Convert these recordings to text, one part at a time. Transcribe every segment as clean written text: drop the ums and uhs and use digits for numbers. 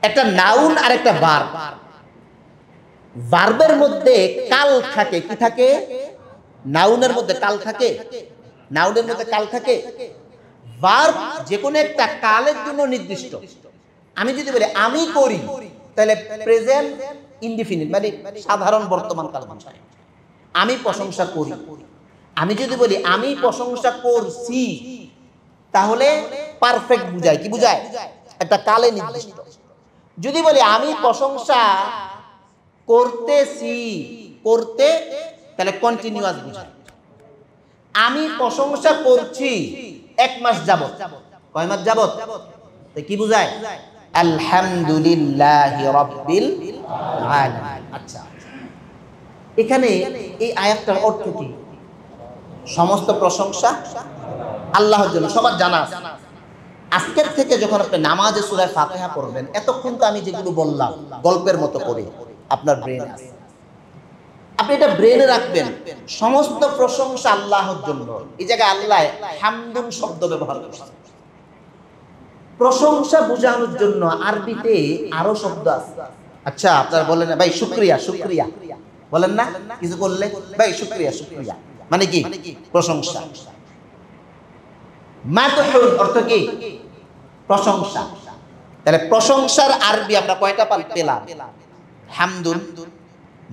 একটা নাউন আর একটা ভার্ব। ভার্বের মধ্যে কাল থাকে, কি থাকে? নাউনের মধ্যে কাল থাকে, নাউনের মধ্যে কাল থাকে। ভার্ব যে কোনো একটা কালের জন্য নির্দিষ্ট। আমি যদি বলি আমি করি, তাহলে প্রেজেন্ট ইনডিফিনিট, মানে সাধারণ বর্তমান কাল বোঝায়। আমি প্রশংসা করি। আমি যদি বলি আমি প্রশংসা করছি, তাহলে পারফেক্ট বুঝায়। কি বুঝায়? একটা কালে নির্দিষ্ট। যদি বলি আমি প্রশংসা করতেছি, করতে, তাহলে কন্টিনিউয়াস বুঝায়। আমি প্রশংসা করছি 1 মাস যাবত। কয় মাস যাবত? কি বুঝায়? আলহামদুলিল্লাহি রাব্বিল আলামিন। আচ্ছা, এখানে এই আয়াতটার অর্থ কি? সমস্ত প্রশংসা আল্লাহর জন্য, সবার জানা আছে। আজকের থেকে যখন আপনি নামাজে সূরা ফাতিহা পড়বেন, এতক্ষণ তো আমি যেগুলো বললাম গল্পের মতো করে আপনার ব্রেনে আছে। আপনি এটা ব্রেনে রাখবেন, সমস্ত প্রশংসা আল্লাহর জন্য। এই জায়গায় আল্লাহ হামদুন শব্দ ব্যবহার করেছেন। প্রশংসা বোঝানোর জন্য আরবিতে আরো শব্দ আছে। আচ্ছা, আপনারা বলেন না ভাই শুকরিয়া, শুকরিয়া বলেন না? কিছু করলে ভাই শুকরিয়া, শুকরিয়া মানে কি? প্রশংসা। মাদহুন অর্থ কি? প্রশংসা। তাহলে প্রশংসার আরবি আমরা কয়টা পেলাম? হামদুন,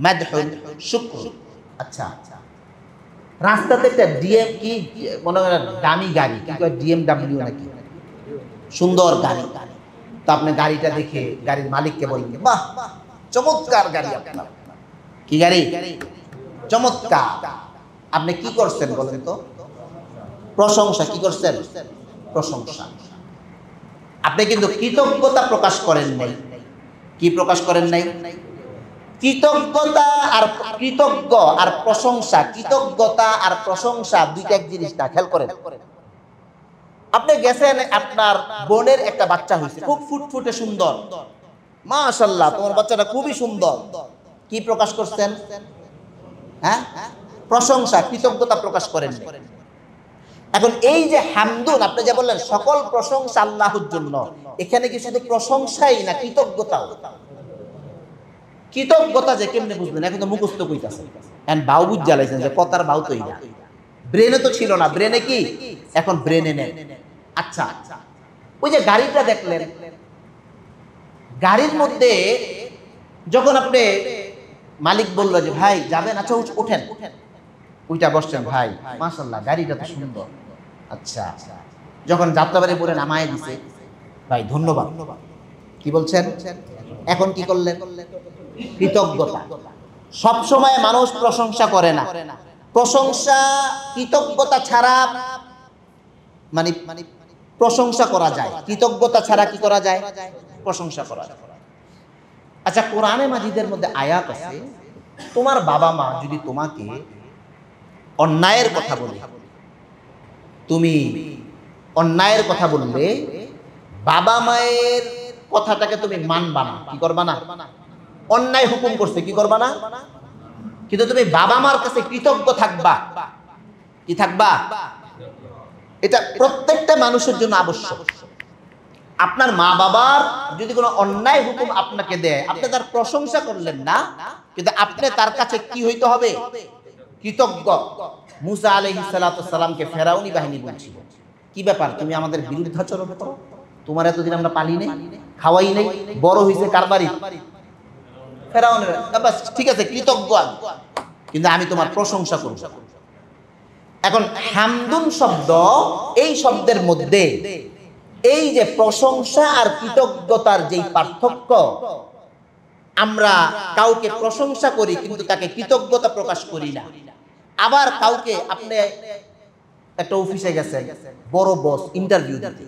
মাদহুন, শুকর। আচ্ছা, রাস্তাতে একটা ডিএম, কি মনে হয় দামি গাড়ি, কি কয় ডিএমডব্লিউ নাকি, সুন্দর গাড়ি। তো আপনি গাড়িটা দেখে গাড়ির মালিককে বললেন, বাহ চমৎকার গাড়ি আপনার। কি গাড়ি? চমৎকার। আপনি কি করছেন বলেন তো? প্রশংসা। কি করছেন? প্রশংসা। আপনি কিন্তু কৃতজ্ঞতা প্রকাশ করেন নাই। কি প্রকাশ করেন নাই? কৃতজ্ঞতা আর কৃতজ্ঞ আর প্রশংসা, কৃতজ্ঞতা আর প্রশংসা দুইটা এক জিনিস না, খেয়াল করেন। আপনি গেছেন, আপনার বোনের একটা বাচ্চা হয়েছে, খুব ফুটফুটে সুন্দর, মাশাআল্লাহ তোমার বাচ্চাটা খুবই সুন্দর। কি প্রকাশ করছেন? হ্যাঁ, প্রশংসা, কৃতজ্ঞতা প্রকাশ করেন। এখন এই যে হামদুন, আপনি যে বললেন সকল প্রশংসা আল্লাহর জন্য, এখানে কি শুধু প্রশংসাই না কৃতজ্ঞতাও? কৃতজ্ঞতা যে কেমনে বুঝবেন? এখন তো মুখস্থ কইতাছেন, এখন বাউ বুঝ জ্বালাইছেন যে কথার বাউ তো না, ব্রেনে তো ছিল না। ব্রেনে কি? এখন ব্রেনে নেন। আচ্ছা, ওই যে গাড়িটা দেখলেন, গাড়ির মধ্যে যখন আপনি মালিক বলল যে ভাই যাবেন, আচ্ছা ওঠেন, ওইটা বসছেন, ভাই মাশাআল্লাহ গাড়িটা তো সুন্দর। আচ্ছা, যখন যাত্রাবাড়ি পরে নামায় দিছে, ভাই ধন্যবাদ। কি বলছেন? এখন কি করলেন? কৃতজ্ঞতা। সব সময় মানুষ প্রশংসা করে না। প্রশংসা কৃতজ্ঞতা ছাড়া, মানে প্রশংসা করা যায়, কৃতজ্ঞতা ছাড়া কি করা যায়? প্রশংসা করা যায়। আচ্ছা, কোরআনে মাজিদের মধ্যে আয়াত আছে, তোমার বাবা মা যদি তোমাকে অন্যায়ের কথা বলে, তুমি অন্যায়ের কথা বললে, বাবা মায়ের কথাটাকে তুমি মানবা না। কি করবা না? অন্যায় হুকুম করছে, কি করবা না? কিন্তু তুমি বাবা মার কাছে কৃতজ্ঞ থাকবা। কি থাকবা? এটা প্রত্যেকটা মানুষের জন্য আবশ্যক। আপনার মা বাবার যদি কোনো অন্যায় হুকুম আপনাকে দেয়, আপনি তার প্রশংসা করলেন না, কিন্তু আপনি তার কাছে কি হইতে হবে? কৃতজ্ঞ। মুসা আলাইহিস সালাতু সালামকে ফেরাউনি বাহিনী বলছিল, কি ব্যাপার তুমি আমাদের বিরুদ্ধাচরণ করো? তোমার এতদিন আমরা পালি নাই, খাওয়াই নাই, বড় হইছে কার বাড়ি? ফেরাউনের। বাস ঠিক আছে, কৃতজ্ঞ, কিন্তু আমি তোমার প্রশংসা করব। এখন হামদুন শব্দ, এই শব্দের মধ্যে এই যে প্রশংসা আর কৃতজ্ঞতার যেই পার্থক্য, আমরা কাউকে প্রশংসা করি কিন্তু তাকে কৃতজ্ঞতা প্রকাশ করি না। আবার কাউকে, আপনি একটা অফিসে গেছেন, বড় বস ইন্টারভিউ দিতে,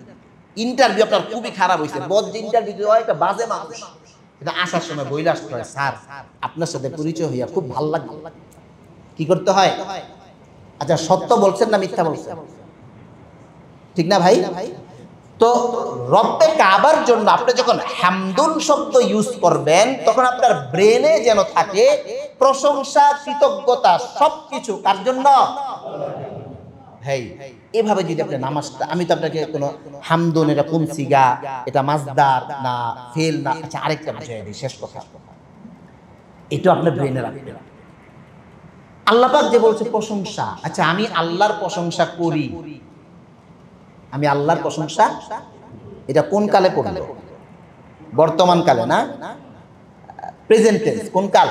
ইন্টারভিউ আপনার খুবই খারাপ হয়েছে, বস যে ইন্টারভিউ দেওয়া একটা বাজে মানুষ, এটা আসার সময় বইলে আসতে হয়, স্যার আপনার সাথে পরিচয় হইয়া খুব ভালো লাগলো। কি করতে হয়? আচ্ছা, সত্য বলছেন না মিথ্যা বলছেন? ঠিক না ভাই? তো রব্বে কাবার জন্য আপনি যখন হামদুন শব্দ ইউজ করবেন, তখন আপনার ব্রেনে যেন থাকে প্রশংসা, কৃতজ্ঞতা সবকিছু কার জন্য? ভাই এভাবে যদি আপনি নামাজটা, আমি তো আপনাকে কোনো হামদুন এটা কোন সিগা, এটা মাজদার না ফেল না, আচ্ছা আরেকটা বুঝাই দিই, শেষ কথা, এটা আপনার ব্রেনে রাখবেন। আল্লাহ পাক যে বলছে প্রশংসা, আচ্ছা আমি আল্লাহর প্রশংসা করি, আমি আল্লাহর প্রশংসা, এটা কোন কালে করব? বর্তমান কালে না, প্রেজেন্ট টেন্স। কোন কাল?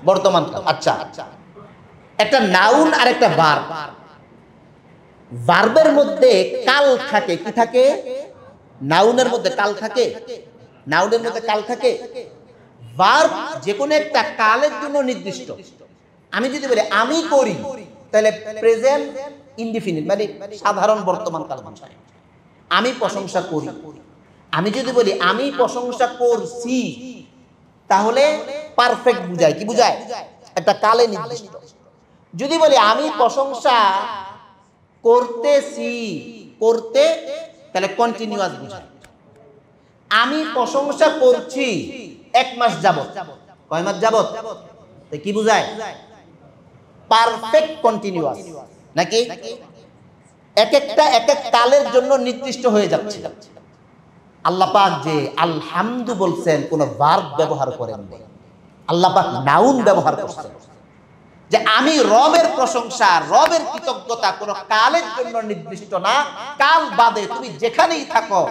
বর্তমান কাল। আচ্ছা, একটা নাউন আর একটা ভার্ব, ভার্বের মধ্যে কাল থাকে, কি থাকে? নাউনের মধ্যে কাল থাকে, নাউনের মধ্যে কাল থাকে। ভার্ব যে কোনো একটা কালের জন্য নির্দিষ্ট। আমি যদি বলি আমি করি, তাহলে প্রেজেন্ট ইনডিফিনিট, মানে সাধারণ বর্তমান কাল বোঝায়। আমি প্রশংসা করি। আমি যদি বলি আমি প্রশংসা করছি, তাহলে পারফেক্ট বুঝায়, কি বুঝায়? একটা কালে নির্দিষ্ট। যদি বলি আমি প্রশংসা করতেছি, করতে, তাহলে কন্টিনিউয়াস বুঝায়। আমি প্রশংসা করছি 1 মাস যাবত, কয় মাস যাবত, কি বুঝায়? পারফেক্ট কন্টিনিউয়াস, নাকি এক একটা এক এক কালের জন্য নির্দিষ্ট হয়ে যাচ্ছে। আল্লাহ পাক যে আলহামদু বলছেন, কোন ভার্ব ব্যবহার করেন নাই, আল্লাহ পাক নাউন ব্যবহার করছেন। যে আমি রবের প্রশংসা, রবের কৃতজ্ঞতা কোন কালের জন্য নির্দিষ্ট না, কাল বাদে তুমি যেখানেই থাকো,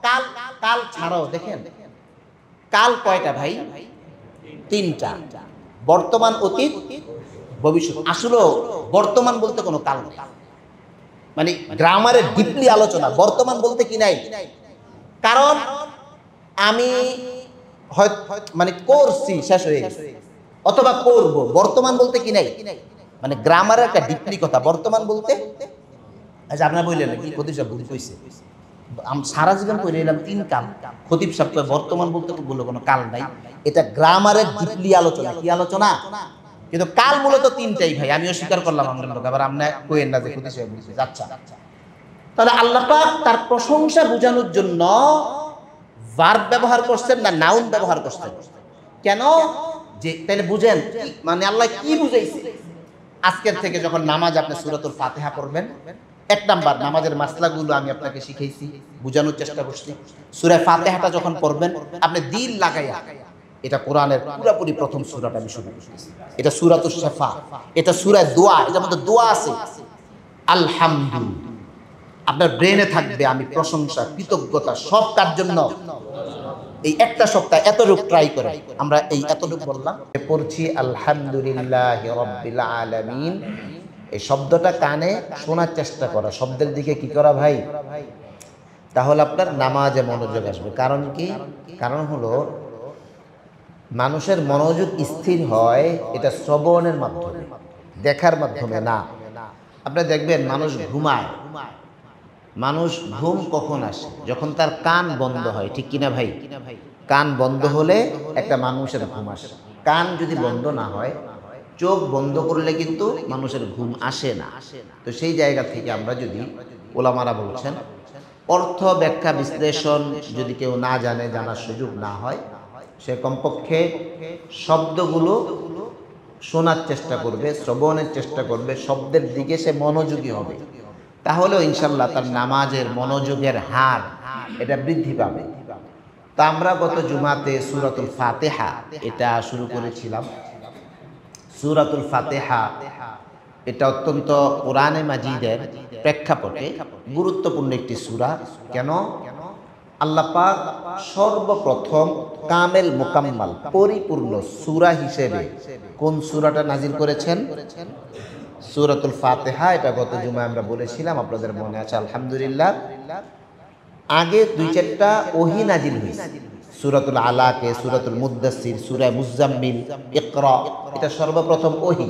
কাল কাল ছাড়াও। দেখেন কাল কয়টা ভাই? 3টা, বর্তমান, অতীত, ভবিষ্যৎ। আসলে বর্তমান বলতে কোনো কাল নেই, মানে গ্রামারের ডিপলি আলোচনা, বর্তমান বলতে কি নাই। কারণ আমি মানে করছি, শেষ হয়ে গেছে, অথবা করব, বর্তমান বলতে কি নাই, মানে গ্রামারের একটা ডিপলি কথা। বর্তমান বলতে, আচ্ছা আপনারা বললেন কি খতিব সাহেব ভুল কইছে, সারা জীবন কইরে এলাম 3 কাল, খতিব সাহেব কয় বর্তমান বলতে বললো কোনো কাল নাই। এটা গ্রামারের ডিপলি আলোচনা। কি আলোচনা? কিন্তু কাল মূলত 3টাই ভাই, আমিও স্বীকার করলাম। আমরা লোক আবার আপনি কইেন না যে খতিব সাহেব বলছে। আচ্ছা, তাহলে আল্লাহ পাক তার প্রশংসা বোঝানোর জন্য ভার্ব ব্যবহার করছেন না নাউন ব্যবহার করছেন? কেন? যে তাহলে বুঝেন মানে আল্লাহ কি বুঝাইছে। আজকের থেকে যখন নামাজ আপনি সূরাতুল ফাতিহা পড়বেন, 1 নাম্বার নামাজের মাসলাগুলো আমি আপনাকে শিখাইছি, বোঝানোর চেষ্টা করছি। সূরা ফাতিহাটা যখন পড়বেন, আপনি দিল লাগাইয়া, এটা কোরআনের পুরোপুরি প্রথম সূরাটা আমি শুরু করতেছি। এটা সূরাতুশ শাফা, এটা সূরা দোয়া, এটার মধ্যে দোয়া আছে। আলহামদুলিল্লাহ আপনার ব্রেনে থাকবে, আমি প্রশংসা কৃতজ্ঞতা সব কার জন্য। এই একটা সপ্তাহ এতটুকু ট্রাই করে আমরা এই এতটুকু বললাম, পড়ছি আলহামদুলিল্লাহি রাব্বিল আলামিন। এই শব্দটা কানে শোনার চেষ্টা করা, শব্দের দিকে কি করা ভাই, তাহলে আপনার নামাজে মনোযোগ আসবে। কারণ কি? কারণ হলো মানুষের মনোযোগ স্থির হয় এটা শ্রবণের মাধ্যমে, দেখার মাধ্যমে না। আপনারা দেখবেন মানুষ ঘুমায়, মানুষ ঘুম কখন আসে? যখন তার কান বন্ধ হয়, ঠিক কিনা ভাই? কান বন্ধ হলে একটা মানুষের ঘুম আসে। কান যদি বন্ধ না হয়, চোখ বন্ধ করলে কিন্তু মানুষের ঘুম আসে না। তো সেই জায়গা থেকে আমরা যদি, ওলামারা বলছেন, অর্থ ব্যাখ্যা বিশ্লেষণ যদি কেউ না জানে, জানার সুযোগ না হয়, সে কমপক্ষে শব্দগুলো শোনার চেষ্টা করবে, শ্রবণের চেষ্টা করবে, শব্দের দিকে সে মনোযোগী হবে। তাহলেও ইনশাল্লাহ তার নামাজের মনোযোগের হার এটা বৃদ্ধি পাবে। তা আমরা গত জুমাতে সূরাতুল ফাতিহা এটা শুরু করেছিলাম। সূরাতুল ফাতিহা এটা অত্যন্ত কোরআনে মাজিদের প্রেক্ষাপটে গুরুত্বপূর্ণ একটি সূরা। কেন? আল্লাহ পাক সর্বপ্রথম কামেল মুকাম্মাল পরিপূর্ণ সূরা হিসেবে কোন সূরাটা নাজিল করেছেন? সূরাতুল ফাতিহা। এটা গত জুমায় আমরা বলেছিলাম, আপনাদের মনে আছে আলহামদুলিল্লাহ। আগে 2-4টা ওহী নাজিল হয়েছে, সূরাতুল আলাকে, সূরাতুল মুদ্দাসসির, সূরা মুজাম্মিল, ইকরা, এটা সর্বপ্রথম ওহী।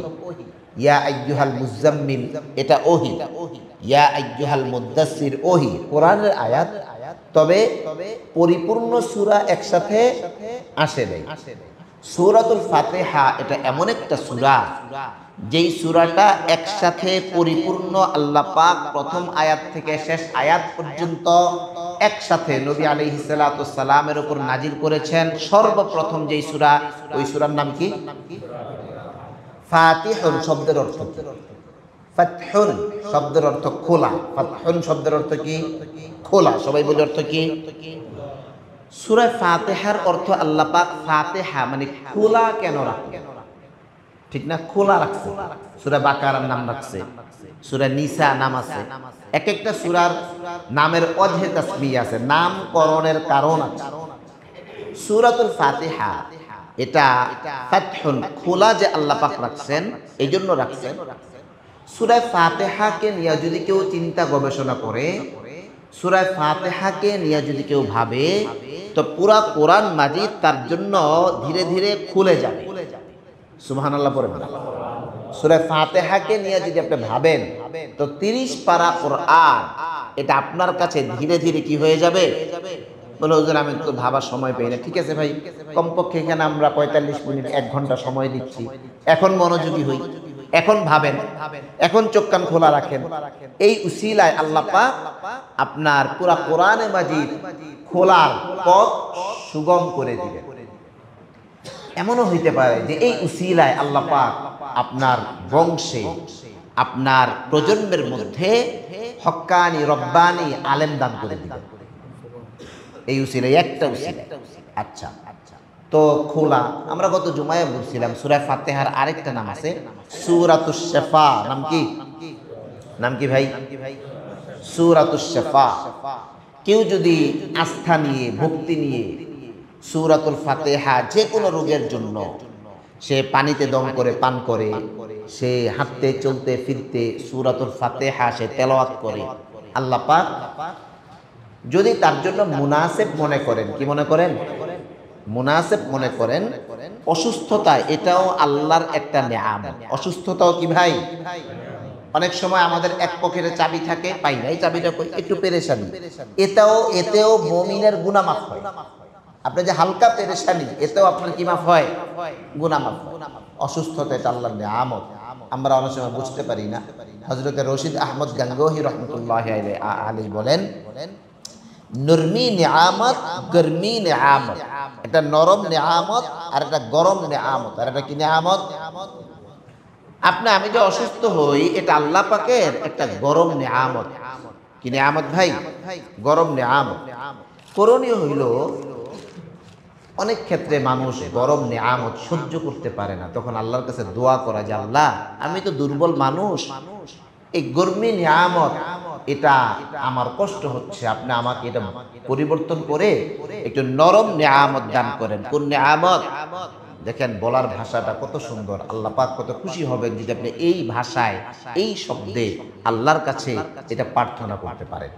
ইয়া আইয়ুহাল মুজাম্মিল এটা ওহী, ইয়া আইয়ুহাল মুদ্দাসসির ওহী, কোরআনের আয়াত। তবে পরিপূর্ণ সূরা একসাথে আসে নাই। সূরাতুল ফাতিহা এটা এমন একটা সূরা যেই সূরাটা একসাথে পরিপূর্ণ আল্লাহ পাক প্রথম আয়াত থেকে শেষ আয়াত পর্যন্ত একসাথে নবী আলাইহিস সালাতুস সালামের উপর নাজিল করেছেন। সর্বপ্রথম যেই সূরা, ওই সূরার নাম কি? ফাতিহুন শব্দের অর্থ কি? ফাতহুন শব্দের অর্থ খোলা, ফাতহুন শব্দের অর্থ কি? খোলা। সবাই বলে অর্থ কি? সূরা ফাতিহার অর্থ আল্লাহ পাক ফাতিহা মানে খোলা কেন রাখলেন? ঠিক না, খোলা রাখছে। সূরা বাকারার নাম রাখছে, সূরা নিসা নাম আছে, এক একটা সূরার নামের অজহে তাসমিয়া আছে, নামকরণের কারণ আছে। সূরাতুল ফাতিহা এটা ফাতহুন খোলা যে আল্লাহ পাক রাখছেন, এই জন্য রাখছেন। সূরা ফাতিহাকে নিয়ে যদি কেউ চিন্তা গবেষণা করে, সূরা ফাতিহাকে নিয়ে যদি কেউ ভাবে, তো পুরা কোরআন মাজিদ তার জন্য ধীরে ধীরে খুলে যাবে। সুবহানাল্লাহ পড়েন। সূরা ফাতিহাকে নিয়ে যদি আপনি ভাবেন, তো 30 পারা কোরআন এটা আপনার কাছে ধীরে ধীরে কি হয়ে যাবে? বলে হুজুর আমি তো ভাবার সময় পাই না। ঠিক আছে ভাই, কমপক্ষে এখানে আমরা 45 মিনিট 1 ঘন্টা সময় দিচ্ছি। এখন মনোযোগী হই, এখন ভাবেন, এখন চোখ কান খোলা রাখেন। এই উসিলায় আল্লাহ পাক আপনার পুরা কোরআনে মাজিদ খোলার পথ সুগম করে দিবেন। এমনও হইতে পারে যে এই উসিলায় আল্লাহ পাক আপনার বংশে, আপনার প্রজন্মের মধ্যে হক্কানি রব্বানি আলেম দান করে দিবেন। এই উসিলায় একটা উসিলা। আচ্ছা, তো খোলা আমরা গত জুমায় বলছিলাম সূরা ফাতিহার আরেকটা নাম আছে সূরাতুশ শিফা। নাম কি? নাম কি ভাই? সূরাতুশ শিফা। কেউ যদি আস্থা নিয়ে, ভক্তি নিয়ে সূরাতুল ফাতিহা যে কোনো রোগের জন্য সে পানিতে দম করে পান করে, সে হাঁটতে চলতে ফিরতে সূরাতুল ফাতিহা সে তেলাওয়াত করে, আল্লাহ পাক যদি তার জন্য মুনাসিব মনে করেন, কি মনে করেন? মুনাসিব মনে করেন। অসুস্থতা এটাও আল্লাহর একটা নিয়ামত। অসুস্থতাও কি ভাই? অনেক সময় আমাদের এক পকেটে চাবি থাকে, পাই না, এই চাবিটা কই, একটু পেরেশানি, এতেও মুমিনের গুনাহ মাফ হয়। আপনি যে হালকা পেরেশানি, এতেও আপনার কি মাফ হয়? গুনাহ মাফ হয়। অসুস্থতা এটা আল্লাহর নিয়ামত, আমরা অনেক সময় বুঝতে পারি না। হযরত রশিদ আহমদ গাঙ্গোহী রাহমাতুল্লাহি আলাইহি বলেন, নরমি নিয়ামত, গরমি নিয়ামত। এটা নরম নিয়ামত আর এটা গরম নিয়ামত। আর এটা কি নিয়ামত? আমি যে অসুস্থ হই, এটা আল্লাহ পাকের একটা গরম নিয়ামত। কি নিয়ামত ভাই? গরম নিয়ামত। করণীয় হইল, অনেক ক্ষেত্রে মানুষ গরম নিয়ামত সহ্য করতে পারে না, তখন আল্লাহর কাছে দোয়া করা যে আল্লাহ আমি তো দুর্বল মানুষ, এই গরমি নিয়ামত এটা আমার কষ্ট হচ্ছে, আপনি আমাকে এটা পরিবর্তন করে একটু নরম নিয়ামত দান করেন। কোন নিয়ামত? দেখেন বলার ভাষাটা কত সুন্দর। আল্লাহ পাক কত খুশি হবেন যদি আপনি এই ভাষায়, এই শব্দে আল্লাহর কাছে এটা প্রার্থনা করতে পারেন।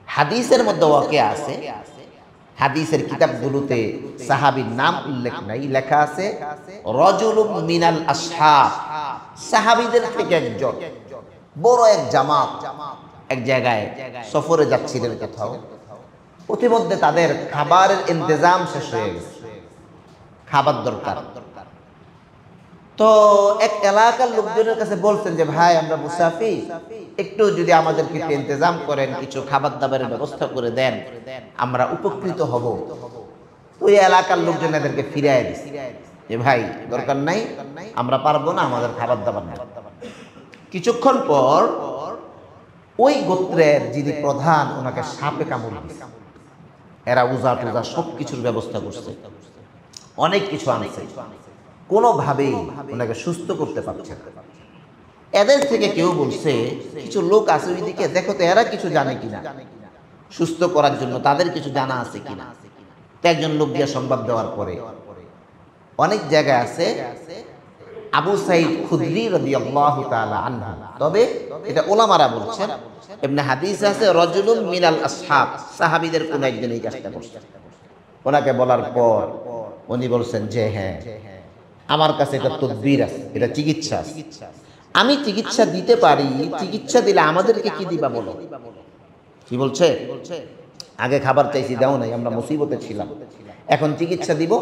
হাদিসের মধ্যে ওয়াকে আছে, হাদিসের কিতাবগুলোতে সাহাবীর নাম উল্লেখ নাই, লেখা আছে রাজুলুম মিনাল আসহাব, সাহাবীদের থেকে একজন, বড় এক জামাত এক জায়গায় সফরে যাচ্ছিলেন কোথাও। প্রতিমধ্যে তাদের খাবারের ইন্তজাম শেষ হয়ে গেছে, খাবার দরকার। তো এক এলাকার লোকজনের কাছে বলছেন যে ভাই আমরা মুসাফির, একটু যদি আমাদের কিছু ইন্তজাম করেন, কিছু খাবার দাবারের ব্যবস্থা করে দেন, আমরা উপকৃত হব। ওই এলাকার লোকজন এদেরকে ফিরিয়ে দিচ্ছে যে ভাই দরকার নাই, আমরা পারবো না, আমাদের খাবার দাবার নেই। কিছুক্ষণ পর ওই গোত্রের যিনি প্রধান, ওনাকে সাপে কামড় দিয়েছে। এরা উজা টুজা সব কিছুর ব্যবস্থা করছে, অনেক কিছু আনছে, কোনোভাবেই ওনাকে সুস্থ করতে পারছে না। এদের থেকে কেউ বলছে, কিছু লোক আছে ওইদিকে, দেখো তো এরা কিছু জানে কিনা সুস্থ করার জন্য, তাদের কিছু জানা আছে কিনা। তো একজন লোক গিয়ে সংবাদ দেওয়ার পরে অনেক জায়গায় আছে আবু সাঈদ খুদরি রাদিয়াল্লাহু তাআলা আনহু, তবে এটা ওলামারা বলছেন, ইবনে হাদিস আছে রাজুলুম মিনাল আসহাব, সাহাবীদের কোন একজন এই কাজটা করছে। ওনাকে বলার পর উনি বলছেন যে হ্যাঁ আমার কাছে এটা তদবির আছে, এটা চিকিৎসা আছে, আমি চিকিৎসা দিতে পারি। চিকিৎসা দিলে আমাদেরকে কি দিবা বলো? কি বলছে? আগে খাবার চাইছি, দাও নাই, আমরা মুসিবতে ছিলাম, এখন চিকিৎসা দিব,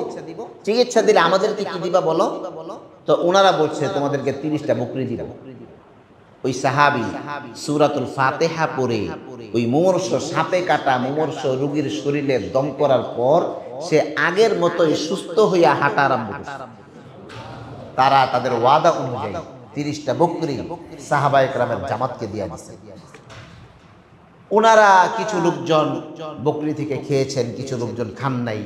চিকিৎসা দিলে আমাদেরকে কি দিবা বলো? তো ওনারা বলছে তোমাদেরকে 30টা বকরি দিব। ওই সাহাবী সূরাতুল ফাতিহা পড়ে ওই মুমূর্ষ সাপে কাটা মুমূর্ষ রোগীর শরীরে দম করার পর সে আগের মতোই সুস্থ হইয়া হাঁটা আরম্ভ করছে। তারা তাদের ওয়াদা অনুযায়ী 30টা বকরি সাহাবায়ে কেরামের জামাতকে দিয়ে দিয়েছে। ওনারা কিছু লোকজন বকরি থেকে খেয়েছেন, কিছু লোকজন খান নাই।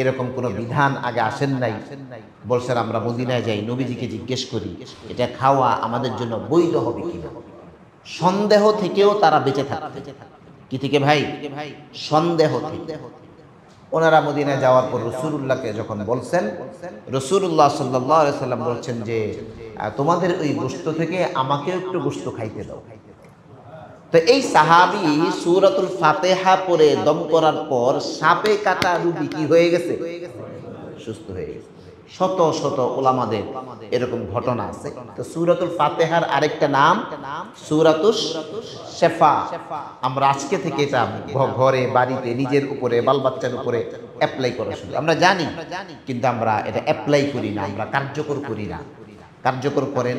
এরকম কোনো বিধান আগে আসেন নাই। বলছেন আমরা মদিনায় যাই, নবীজিকে জিজ্ঞেস করি এটা খাওয়া আমাদের জন্য বৈধ হবে কিনা। সন্দেহ থেকেও তারা বেঁচে থাকে। কি থেকে ভাই? সন্দেহ থেকে। ওনারা মদিনায় যাওয়ার পর রাসূলুল্লাহকে যখন বলছেন, রাসূলুল্লাহ সাল্লাল্লাহু আলাইহি সাল্লাম বলছেন যে তোমাদের ওই গোশত থেকে আমাকেও একটু গোশত খাইতে দাও। তো এই সাহাবী সূরাতুল ফাতিহা পড়ে দম করার পর সাপে কাটা রোগী কি হয়ে গেছে? সুস্থ হয়ে গেছে। শত শত উলামাদের এরকম ঘটনা আছে। তো সূরাতুল ফাতিহার আরেকটা নাম সূরাতুশ শিফা। আমরা আজকে থেকে এটা ঘরে বাড়িতে নিজের উপরে বাল বাচ্চার উপরে অ্যাপ্লাই করা শুরু। আমরা জানি কিন্তু আমরা এটা অ্যাপ্লাই করি না, আমরা কার্যকর করি না। কার্যকর করেন,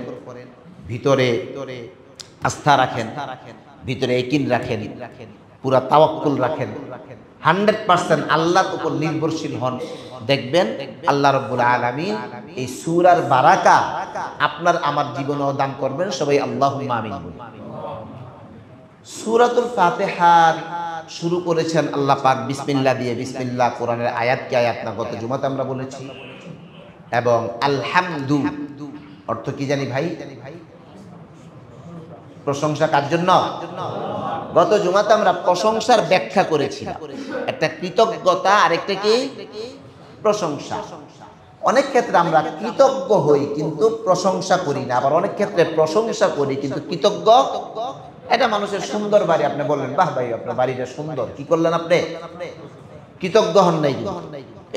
ভিতরে আস্থা রাখেন, ভিতরে ইয়াকিন রাখেন, পুরা তাওয়াক্কুল রাখেন, 100% আল্লাহর উপর নির্ভরশীল হন। দেখবেন আল্লাহ রাব্বুল আলামিন এই সূরার বারাকা আপনার আমার জীবনেও দান করবেন। সবাই আল্লাহুম্মা আমিন বলুন। সূরাতুল ফাতিহা শুরু করেছেন আল্লাহ পাক বিসমিল্লাহ দিয়ে। বিসমিল্লাহ কোরআনের আয়াত কি আয়াত না? গত জুমাতে আমরা বলেছি। এবং আলহামদু অর্থ কি জানি ভাই? প্রশংসা কার জন্য? গত জুমাতে আমরা প্রশংসার ব্যাখ্যা করেছি। একটা কৃতজ্ঞতা আর একটা কি প্রশংসা। অনেক ক্ষেত্রে আমরা কৃতজ্ঞ হই কিন্তু প্রশংসা করি না, আবার অনেক ক্ষেত্রে প্রশংসা করি কিন্তু কৃতজ্ঞ। এটা মানুষের সুন্দর বাড়ি, আপনি বললেন বাহ ভাই আপনার বাড়িটা সুন্দর, কি করলেন আপনি? কৃতজ্ঞ হন নাই।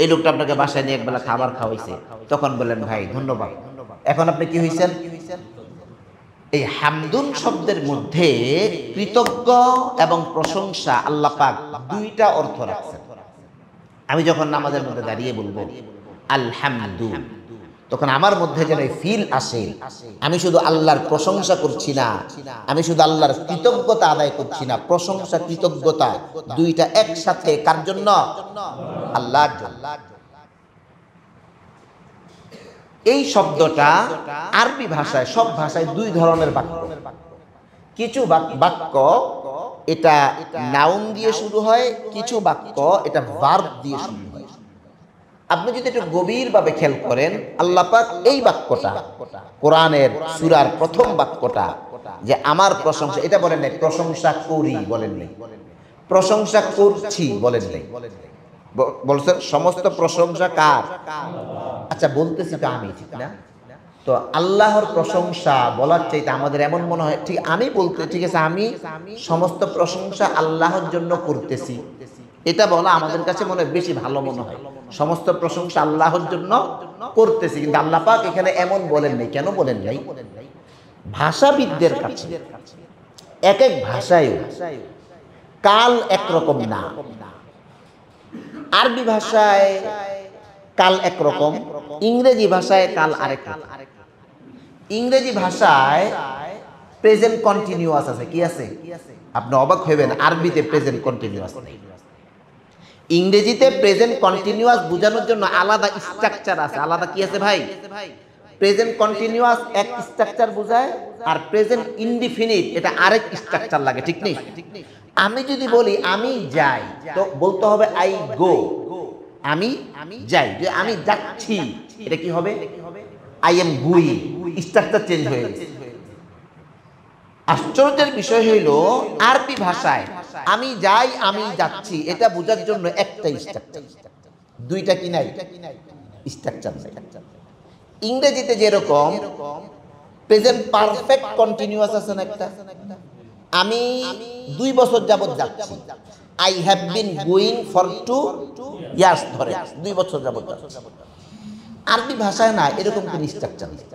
এই লোকটা আপনাকে বাসায় নিয়ে একবেলা খাবার খাওয়াইছে, তখন বললেন ভাই ধন্যবাদ। এখন আপনি কি হইছেন? এই হামদুন শব্দের মধ্যে কৃতজ্ঞ এবং প্রশংসা আল্লাহ পাক দুইটা অর্থ রাখছেন। আমি যখন নামাজের মধ্যে দাঁড়িয়ে বলবো আলহামদু, তখন আমার মধ্যে যেন ফিল আসে আমি শুধু আল্লাহর প্রশংসা করছি না, আমি শুধু আল্লাহর কৃতজ্ঞতা আদায় করছি না। প্রশংসা কৃতজ্ঞতা দুইটা একসাথে কার জন্য? আল্লাহর জন্য। এই শব্দটা আরবি ভাষায়, সব ভাষায় দুই ধরনের বাক্য। কিছু বাক্য এটা নাউন দিয়ে শুরু হয়, কিছু বাক্য এটা ভার্ব দিয়ে শুরু হয়। আপনি যদি একটু গভীরভাবে খেয়াল করেন, আল্লাহ পাক এই বাক্যটা কোরআনের সূরার প্রথম বাক্যটা যে আমার প্রশংসা, এটা বলেন নাই প্রশংসা করি, বলেন নাই প্রশংসা করছি, বলেন নাই, বলছেন সমস্ত প্রশংসা কার? আচ্ছা বলতেছি তো আমি, ঠিক না? তো আল্লাহর প্রশংসা বলার চাইতে আমাদের এমন মনে হয় ঠিক আমি বলতে, ঠিক আছে আমি সমস্ত প্রশংসা আল্লাহর জন্য করতেছি, এটা বলা আমাদের কাছে মনে হয় বেশি ভালো মনে হয়। সমস্ত প্রশংসা আল্লাহর জন্য করতেছি, কিন্তু আল্লাহ পাক এখানে এমন বলেন নাই। কেন বলেন নাই? ভাষাবিদদের কাছে এক এক ভাষায় কাল একরকম না। আরবি ভাষায় কাল একরকম, ইংরেজি ভাষায় কাল আরেক রকম। ইংরেজি ভাষায় প্রেজেন্ট কন্টিনিউয়াস আছে। কি আছে? আপনি অবাক হইবেন, আরবিতে প্রেজেন্ট কন্টিনিউয়াস নেই। ইংরেজিতে প্রেজেন্ট কন্টিনিউয়াস বোঝানোর জন্য আলাদা স্ট্রাকচার আছে। আলাদা কি আছে ভাই? প্রেজেন্ট কন্টিনিউয়াস এক স্ট্রাকচার বোঝায়, আর প্রেজেন্ট ইনডিফিনিট এটা আরেক স্ট্রাকচার লাগে, ঠিক নেই? আমি যদি বলি আমি যাই, তো বলতে হবে আই গো, আমি যাই। যে আমি যাচ্ছি, এটা কি হবে? I am going. Structure change হয়ে গেছে। আশ্চর্যের বিষয় হইল আরবি ভাষায় আমি যাই, আমি যাচ্ছি, এটা বোঝার জন্য একটা স্ট্রাকচার, দুইটা কি নাই? স্ট্রাকচার নাই। ইংরেজিতে যেরকম প্রেজেন্ট পারফেক্ট কন্টিনিউয়াস আছে না একটা, আমি 2 বছর যাবত যাচ্ছি, I have been going for 2 years, ধরে 2 বছর যাবত যাচ্ছি। আরবি ভাষায় না এরকম কোন স্ট্রাকচার নেই।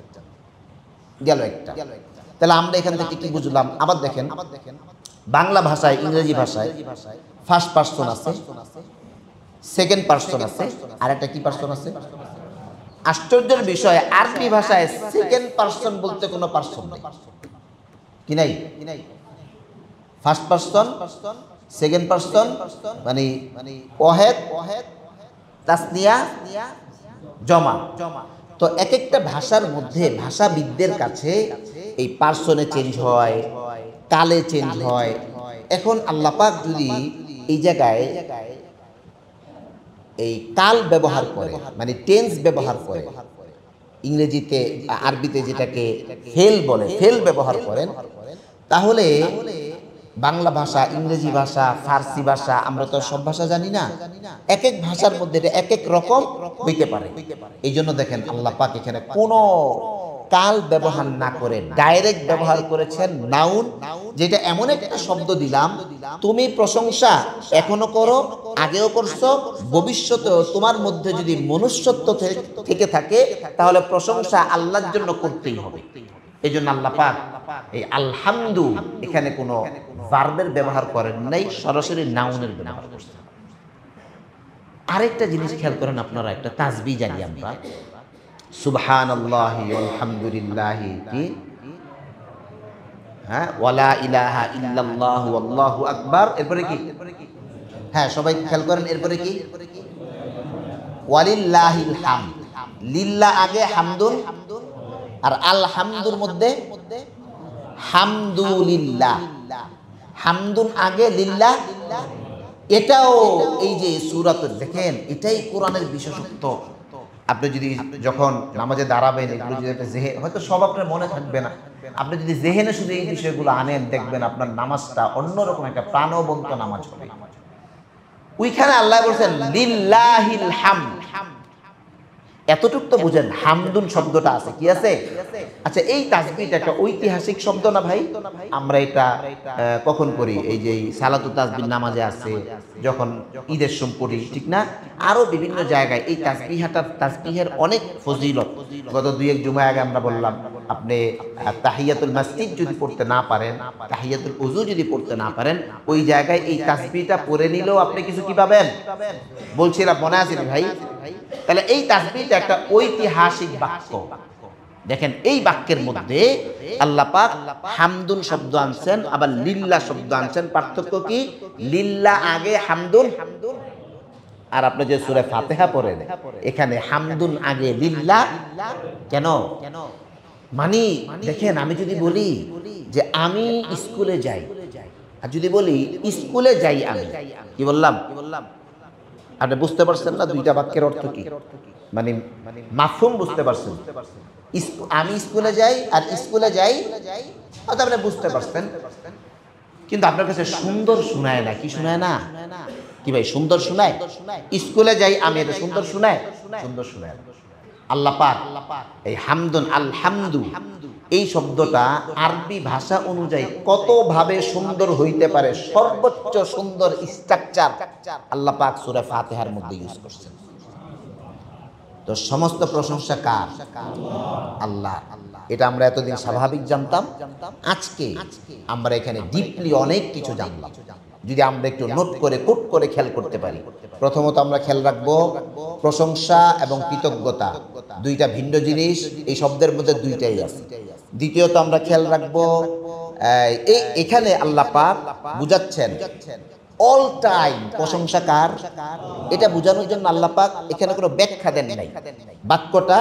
গেল একটা। তাহলে আমরা এখান থেকে কি বুঝলাম? আবার দেখেন, বাংলা ভাষায়, ইংরেজি ভাষায় ফার্স্ট পারসন আছে, সেকেন্ড পারসন আছে, আর একটা কি পারসন আছে? আশ্চর্যের বিষয় আরবি ভাষায় সেকেন্ড পারসন বলতে কোনো পারসন নেই। কি নাই? ফার্স্ট পারসন, সেকেন্ড পারসন, মানে ওয়াহেদ, তাসনিয়া, জমা। তো এক একটা ভাষার মধ্যে ভাষাবিদদের কাছে এই পার্সনে চেঞ্জ হয়, কালে চেঞ্জ হয়। এখন আল্লাহ পাক যদি এই জায়গায় এই কাল ব্যবহার করে, মানে টেন্স ব্যবহার করে, ইংরেজিতে আরবিতে যেটাকে ফেল বলে, ফেল ব্যবহার করেন, তাহলে বাংলা ভাষা, ইংরেজি ভাষা, ফার্সি ভাষা, আমরা তো সব ভাষা জানি না, এক এক ভাষার মধ্যে এটা এক এক রকম হইতে পারে। এই জন্য দেখেন আল্লাহ পাক এখানে কোনো কাল ব্যবহার না করে ডাইরেক্ট ব্যবহার করেছেন নাউন, যেটা এমন একটা শব্দ দিলাম, তুমি প্রশংসা এখনো করো, আগেও করছো, ভবিষ্যতেও তোমার মধ্যে যদি মনুষ্যত্ব থেকে থাকে তাহলে প্রশংসা আল্লাহর জন্য করতেই হবে। এই জন্য আল্লাহ পাক এই আলহামদু এখানে কোনো ভার্বের ব্যবহার করেন নাই, সরাসরি নাউনের ব্যবহার করছেন। আরেকটা জিনিস খেয়াল করেন আপনারা, একটা তাসবিহ জানি আমরা, সুবহানাল্লাহি আলহামদুলিল্লাহি কি, হ্যাঁ, ওয়ালা ইলাহা ইল্লাল্লাহু আল্লাহু আকবার, এরপরে কি, হ্যাঁ সবাই খেয়াল করেন, এরপরে কি, ওয়ালিল্লাহিল হামদ, লিল্লাহ আগে হামদুন, আর আলহামদুর মধ্যে হামদুলিল্লাহ, হামদুন আগে লিল্লাহ। এটাও এই যে সূরাতে দেখেন, এটাই কোরআনের বিশেষত্ব। আপনি যদি যখন নামাজে দাঁড়াবেন, এগুলো যদি একটা জেহেন, হয়তো সব আপনার মনে থাকবে না, আপনি যদি জেহেনে শুধু এই বিষয়গুলো আনেন, দেখবেন আপনার নামাজটা অন্যরকম একটা প্রাণবন্ত নামাজ হবে। ওইখানে আল্লাহ বলছেন লিল্লাহিল হামদ, এতটুক তো বুঝেন, হামদুন শব্দটা আছে, কি আছে? আচ্ছা, এই তাসবিহটা একটা ঐতিহাসিক শব্দ না ভাই? আমরা এটা কখন করি? এই যে সালাতু তাসবিহ নামাজে আছে, যখন ঈদের সময় পড়ি, ঠিক না? আরো বিভিন্ন জায়গায় এই তাসবিহের অনেক ফজিলত। গত 2-1 জুমা আগে আমরা বললাম, আপনি তাহিয়াতুল মসজিদ যদি পড়তে না পারেন, তাহিয়াতুল উযু যদি পড়তে না পারেন, ওই জায়গায় এই তাসবিহটা পড়ে নিলেও আপনি কিছু কি পাবেন বলছিলাম, মনে আছে ভাই? তাহলে এই তাসবিহটা একটা ঐতিহাসিক বাক্য। দেখেন এই বাক্যের মধ্যে আল্লাহ পাক হামদুন শব্দ আনছেন, আবার লিল্লাহ শব্দ আনছেন। পার্থক্য কি? লিল্লাহ আগে হামদুন, আর আপনি যে সূরা ফাতিহা পড়েন এখানে হামদুন আগে লিল্লাহ। কেন? মানে দেখেন, আমি যদি বলি যে আমি স্কুলে যাই, আর যদি বলি স্কুলে যাই আমি, কি বললাম? আপনি বুঝতে পারছেন না দুইটা বাক্যের অর্থ কি? মানে মাফহুম বুঝতে পারছেন? আমি স্কুলে যাই আর স্কুলে যাই, হয়তো আপনি বুঝতে পারছেন, কিন্তু আপনার কাছে সুন্দর শোনায় না। কি শোনায় না? কি ভাই, সুন্দর শোনায়? স্কুলে যাই আমি, এটা সুন্দর শোনায়? সুন্দর শোনায়। আল্লাহ পাক এই হামদুন, আলহামদু, এই শব্দটা আরবি ভাষা অনুযায়ী কতভাবে সুন্দর হইতে পারে, সর্বোচ্চ সুন্দর স্ট্রাকচার আল্লাহ পাক সূরা ফাতিহার মধ্যে ইউজ করছেন। তো সমস্ত প্রশংসা কার? আল্লাহ। এটা আমরা এতদিন স্বাভাবিক জানতাম, আজকে আমরা এখানে ডিপলি অনেক কিছু জানলাম। যদি আমরা একটু নোট করে, কোট করে খেয়াল করতে পারি। প্রথমত আমরা খেয়াল রাখবো প্রশংসা এবং কৃতজ্ঞতা দুইটা ভিন্ন জিনিস, এই শব্দের মধ্যে দুইটাই আছে। দ্বিতীয়ত আমরা খেয়াল রাখবো এখানে আল্লাহ পাক বুঝাচ্ছেন অল টাইম প্রশংসা কার, এটা বোঝানোর জন্য আল্লাহ পাক এখানে কোনো ব্যাখ্যা দেন নাই। বাক্যটা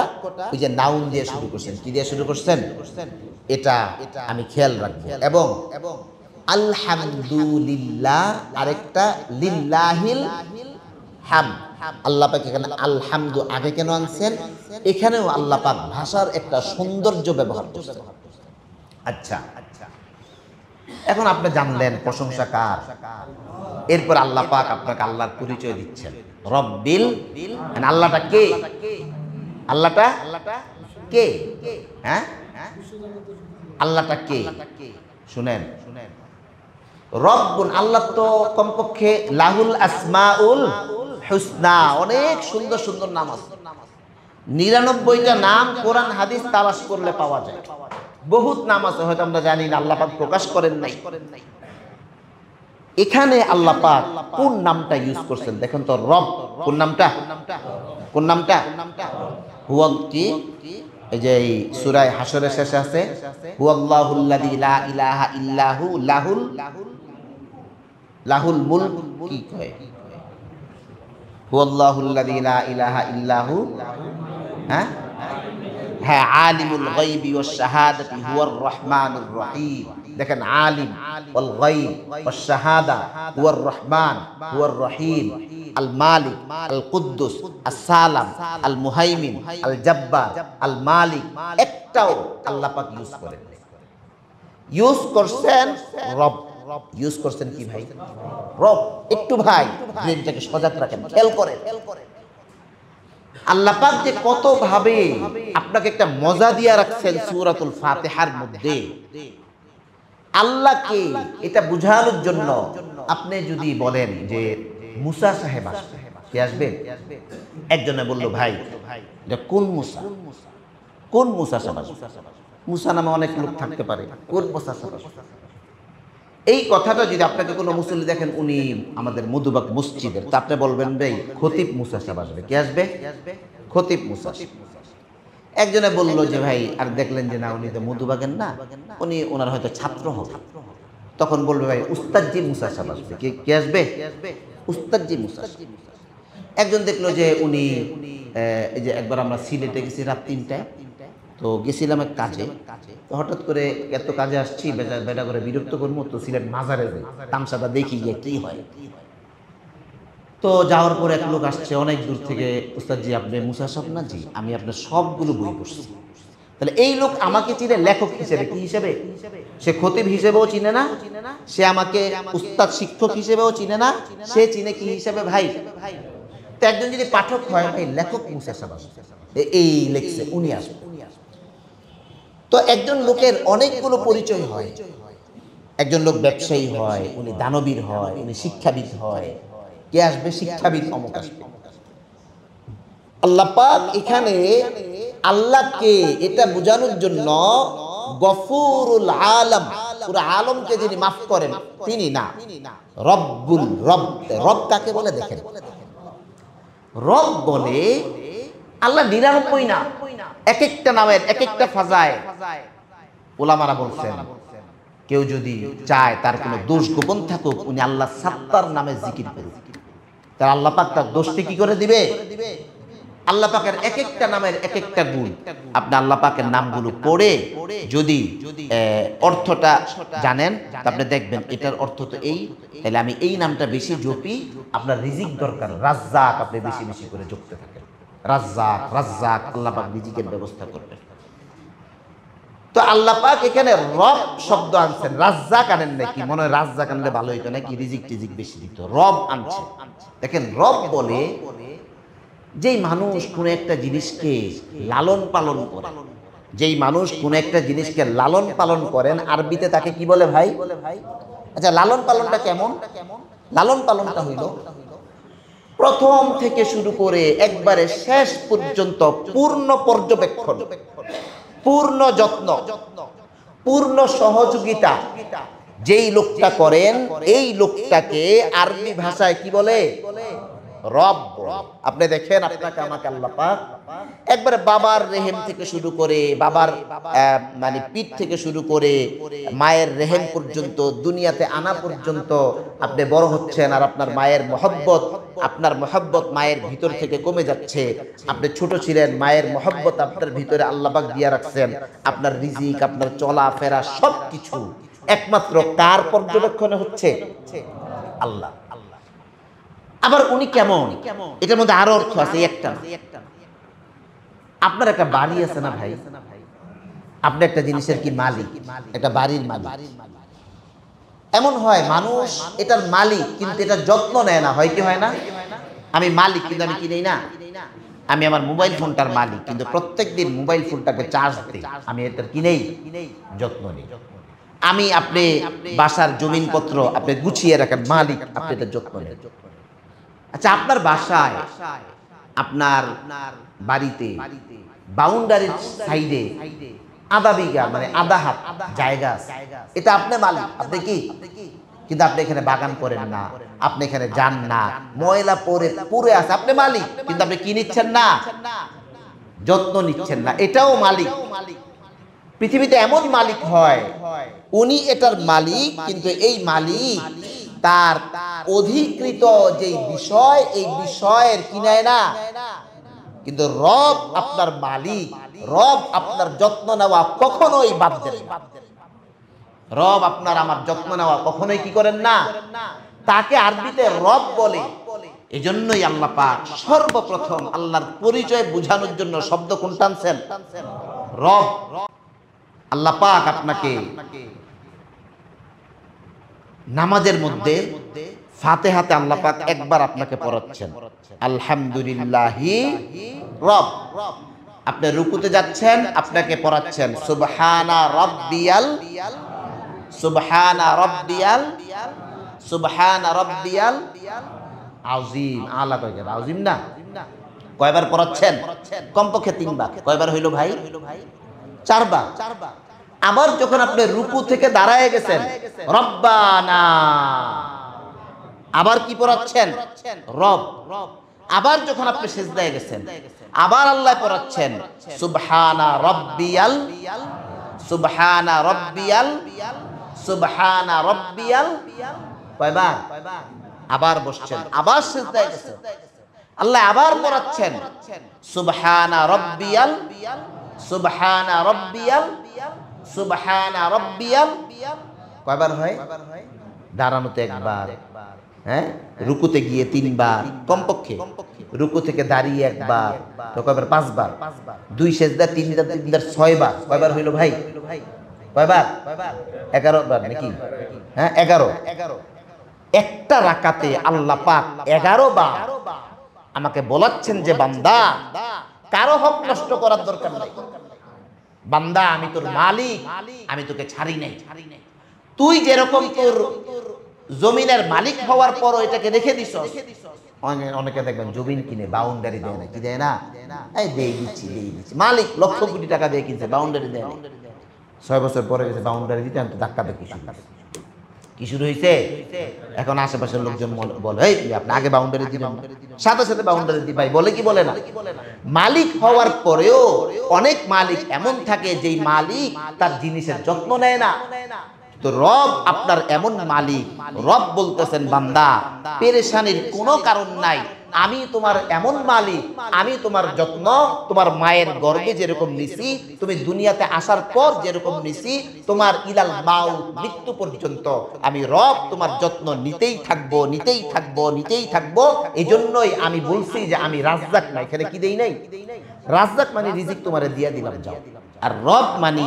ওই যে নাউন দিয়ে শুরু করছেন। কি দিয়ে শুরু করছেন? এটা আমি খেয়াল রাখবো। এবং আলহামদুলিল্লাহ, আরেকটা লিল্লাহিল হামদ। আল্লাহ পাক এখানে আলহামদু আগে কেন আনছেন? এখানেও আল্লাহ পাক ভাষার একটা সৌন্দর্য ব্যবহার করছেন। আচ্ছা, এখন আপনি জানলেন প্রশংসা কার। এরপর আল্লাহ পাক আপনাকে আল্লাহর পরিচয় দিচ্ছেন, রব্বিল। আল্লাহটা কে? আল্লাহটা কে? হ্যাঁ, আল্লাহটা কে? শুনেন, রব্বুন, আল্লাহ তো কমপক্ষে লাহুল আসমাউল হুসনা, অনেক সুন্দর সুন্দর নাম আছে। 99টা নাম কোরআন হাদিস তালাশ করলে পাওয়া যায়। বহুত নাম আছে, হয়তো আমরা জানি না, আল্লাহ পাক প্রকাশ করেন নাই। এখানে আল্লাহ পাক কোন নামটা ইউজ করছেন দেখেন তো। রব কোন নামটা? কোন নামটা? হুয়াল কি? এই যে সূরা হাশরের শেষে আছে, হুয়াল্লাহুল্লাযী লা ইলাহা ইল্লাহু লাহুল মুলক। কি কয়? হুয়াল্লাহুল্লাযী লা ইলাহা ইল্লাহু, হ্যাঁ, হ্যাঁ, আলিমুল গায়বি ওয়াশ শাহাদাতি হুয়ার রহমানুর রহিম। দেখেন, আলিম ওয়াল গায়ব ওয়াশ শাহাদা হুয়ার রহমান হুয়ার রহিম, আল মালিক আল কুদ্দুস আস সালাম আল মুহাইমিন আল জব্বার আল মালিক, একটাও আল্লাহ পাক ইউজ করেন। ইউজ করছেন রব, ইউজ করছেন কি ভাই? রব। একটু ভাই ব্রেনটাকে সজাগ রাখেন, খেয়াল করেন। আল্লাহ পাক যে কত ভাবে আপনাকে একটা মজা দিয়া রাখছেন সূরাতুল ফাতিহার মধ্যে। আল্লাহকে এটা বুঝানোর জন্য আপনি যদি বলেন যে মুসা সাহেব আসবে, কে আসবে? একজনে বলল, ভাই এটা কোন মুসা? কোন মুসা সাহেব আসবে? মুসা নামে অনেক লোক থাকতে পারে, কোন মুসা সাহেব আসবে? এই কথাটা যদি আপনাকে কোনো মুসল্লি দেখেন, উনি আমাদের মধুবাগ মসজিদের, তা আপনি বলবেন ভাই খতিব মুসা সাহেব আসবে। কে আসবে? খতিব মুসা। একজনে বলল যে ভাই, আর দেখলেন যে না, উনি তো মধুবাগের না, উনি ওনার হয়তো ছাত্র হবে। তখন বলবে ভাই উস্তাদজি মুসা সাহেব আসবে। কে আসবে? উস্তাদজি মুসা। একজন দেখলো যে উনি এই যে একবার আমরা সিলেটে গেছি রাত 3টায়, তো গেছিলাম এক কাজে, তো হঠাৎ করে এত কাজে আসছি, বেটা করে বিরক্ত করবো, তো সিলেট মাজারে যাই, তামসাটা দেখি গিয়ে কি হয়। তো যাওয়ার পর এক লোক আসছে অনেক দূর থেকে, উস্তাদজি আপনি মুসা সাহেব না? জি, আমি আপনার সবগুলো বই পড়ছি। তাহলে এই লোক আমাকে চিনে লেখক হিসেবে, কি হিসেবে? সে খতিব হিসেবেও চিনে না, সে আমাকে উস্তাদ শিক্ষক হিসেবেও চিনে না, সে চিনে কি হিসেবে? ভাই। তো একজন যদি পাঠক হয়, ভাই লেখক মুসা সাহেব আসবে, এই লেখছে, উনি আসবে। তো একজন লোকের অনেকগুলো পরিচয় হয়। একজন লোক ব্যবসায়ী হয়, উনি দানবীর হয়, উনি শিক্ষাবিদ হয়। কে আসবে? শিক্ষাবিদ অমুক আসবে। আল্লাহ পাক এখানে আল্লাহকে এটা বোঝানোর জন্য গফুরুল আলম, পুরো আলমকে যিনি মাফ করেন তিনি না, রব্বুল রব। রব কাকে বলে দেখেন, রব বলে আল্লাহ 99 না, এক একটা নামের এক একটা ফাজায়। ওলামারা বলছেন কেউ যদি চায় তার কোনো দোষ গোপন থাকুক, উনি আল্লাহ সাত্তার নামে জিকির করুক, তার আল্লাহ পাক তার দোষটি কি করে দিবে? আল্লাহ পাকের এক একটা নামের এক একটা গুণ, আপনি আল্লাহ পাকের নামগুলো পড়ে যদি অর্থটা জানেন, আপনি দেখবেন এটার অর্থ তো এই, তাহলে আমি এই নামটা বেশি জপি। আপনার রিজিক দরকার, রাজ্জাক, আপনি বেশি বেশি করে জপতে থাকেন। রাজ্জাক রাজ্জাক, আল্লাহ পাক রিজিকের ব্যবস্থা করবেন। তো আল্লাহ পাক এখানে রব শব্দ আনছেন, রাজ্জাক আনেন নাকি? মনে হয় রাজ্জাক আনলে ভালো হইতো নাকি, রিজিক টিজিক বেশি দিত। রব আনছে। দেখেন, রব বলে যেই মানুষ কোন একটা জিনিসকে লালন পালন করে, যেই মানুষ কোন একটা জিনিসকে লালন পালন করেন, আরবিতে তাকে কি বলে ভাই? আচ্ছা, লালন পালনটা কেমন? লালন পালনটা হইল প্রথম থেকে শুরু করে একবারে শেষ পর্যন্ত পূর্ণ পর্যবেক্ষণ, পূর্ণ যত্ন, পূর্ণ সহযোগিতা যেই লোকটা করেন, এই লোকটাকে আরবি ভাষায় কি বলে? রব। আপনি দেখেন, আপনাকে আমাকে আল্লাহ পাক একবারে বাবার রেহেম থেকে শুরু করে, বাবার মানে পিঠ থেকে শুরু করে মায়ের রেহেম পর্যন্ত, দুনিয়াতে আনা পর্যন্ত আপনি বড় হচ্ছেন, আর আপনার মায়ের মহব্বত, আপনার মহব্বত মায়ের ভিতর থেকে কমে যাচ্ছে। আপনি ছোট ছিলেন, মায়ের মহব্বত আপনার ভিতরে আল্লাহ পাক দিয়ে রাখছেন। আপনার রিজিক, আপনার চলাফেরা সবকিছু একমাত্র কার পর্যবেক্ষণে হচ্ছে? আল্লাহ। আবার উনি কেমন, এটার মধ্যে আরো অর্থ আছে, একটা না। আপনার একটা বাড়ি আছে না ভাই, আপনি একটা জিনিসের কি মালিক, একটা বাড়ির মালিক। এমন হয় মানুষ এটার মালিক কিন্তু এটার যত্ন নেয় না, হয় কি হয় না? আমি মালিক কিন্তু আমি কি নেই না। আমি আমার মোবাইল ফোনটার মালিক, কিন্তু প্রত্যেকদিন মোবাইল ফোনটাকে চার্জ দিই, আমি এটার কি নেই, যত্ন নেই। আমি আপনি বাসার জমিনপত্র আপনি গুছিয়ে রাখেন, মালিক, আপনি এটার যত্ন নেন। আচ্ছা, আপনার বাসায়, আপনার বাড়িতে বাউন্ডারির সাইডে আধা বিঘা মানে আধা হাত জায়গা আছে, এটা আপনি মালিক, আপনি কি? কিন্তু আপনি এখানে বাগান করেন না, আপনি এখানে যান না, ময়লা পড়ে আছে, আপনি মালিক, কিন্তু আপনি কি নিচ্ছেন না? যত্ন নিচ্ছেন না, এটাও মালিক। পৃথিবীতে এমন মালিক হয়, উনি এটার মালিক, কিন্তু এই মালিক তার অধিকৃত যেই বিষয়, এই বিষয়ের কি নেয় না, কিন্তু রব আপনার মালিক, রব আপনার যত্ন নেওয়া কখনোই বাদ দেন না। রব আপনার আমার যত্ন নেওয়া কখনোই কি করেন না, তাকে আরবিতে রব বলে। এজন্যই আল্লাহ পাক সর্বপ্রথম আল্লাহর পরিচয় বোঝানোর জন্য শব্দ কোন টানছেন, রব। আল্লাহ পাক আপনাকে নামাজের মধ্যে ফাতিহাতে আল্লাহ পাক একবার আপনাকে পড়াচ্ছেন আলহামদুলিল্লাহি রব। আপনি রুকুতে যাচ্ছেন, আপনাকে পড়াচ্ছেন সুবহানা রাব্বিয়াল, সুবহানা রাব্বিয়াল, সুবহানা রাব্বিয়াল আযীম। আলা কয়বার আযীম না, কয়বার পড়াচ্ছেন? কমপক্ষে 3 বার। কয়বার হইল ভাই? 4 বার। আবার যখন আপনি রুকু থেকে দাঁড়ায় গেছেন রব্বানা, আবার কি পড়াচ্ছেন? রব। আবার যখন আপনি সিজদায় গেছেন আবার আল্লাহ পড়াচ্ছেন সুবহানা রাব্বিয়াল, সুবহানা রাব্বিয়াল, সুবহানা রাব্বিয়াল। কয়বার? আবার বসছেন, আবার সিজদায় গেছেন, আল্লাহ আবার পড়াচ্ছেন সুবহানা রাব্বিয়াল, সুবহানা রাব্বিয়াল, সুবহানা রাব্বিয়াল। কয়বার হয়? দাঁড়ানোতে একবার, হ্যাঁ, রুকুতে গিয়ে 3 বার কমপক্ষে, রুকু থেকে দাঁড়িয়ে একবার, তো কয়বার? 5 বার। 2 সেজদা, 3 বার, 6 বার। কয়বার হইল ভাই? কয়বার? 11 বার নাকি? হ্যাঁ 11। একটা রাকাতে আল্লাহ পাক 11 বার আমাকে বলাচ্ছেন যে বান্দা, কারো হক নষ্ট করার দরকার নাই। বান্দা আমি তোর মালিক, আমি তোকে ছাড়ি নাই। তুই যেরকম তোর জমিনের মালিক হওয়ার পর এটাকে রেখে দিস। অনেকে দেখবেন জমিন কিনে বাউন্ডারি দেয় না, কি দেয় না? এই দিয়ে দিচ্ছি, দিয়ে দিচ্ছি। মালিক লক্ষ কোটি টাকা দিয়ে কিনছে, বাউন্ডারি দেয় না। 6 বছর পরে গেছে বাউন্ডারি দিতে, আমি তো ধাক্কা দেখি কি শুরু হয়েছে। এখন আশেপাশের লোকজন বলে এই আপনি আগে বাউন্ডারি দিবেন, সাথে সাথে বাউন্ডারি দি ভাই, বলে কি বলে না? মালিক হওয়ার পরেও অনেক মালিক এমন থাকে যেই মালিক তার জিনিসের যত্ন নেয় না। তো রব আপনার এমন মালিক, রব বলতেছেন বান্দা পেরেশানির কোনো কারণ নাই, আমি তোমার এমন মালিক, আমি তোমার যত্ন তোমার মায়ের গর্ভে যেরকম নিছি, তুমি দুনিয়াতে আসার পর যেরকম নিছি, তোমার ইলাল মাউত, মৃত্যু পর্যন্ত আমি রব তোমার যত্ন নিতেই থাকবো, নিতেই থাকবো, নিতেই থাকবো। এই জন্যই আমি বলছি যে আমি রাজ্জাক না, এখানে কি দেই নাই? রাজ্জাক মানে রিজিক তোমারে দিয়া দিলাম, যাও। আর রব মানি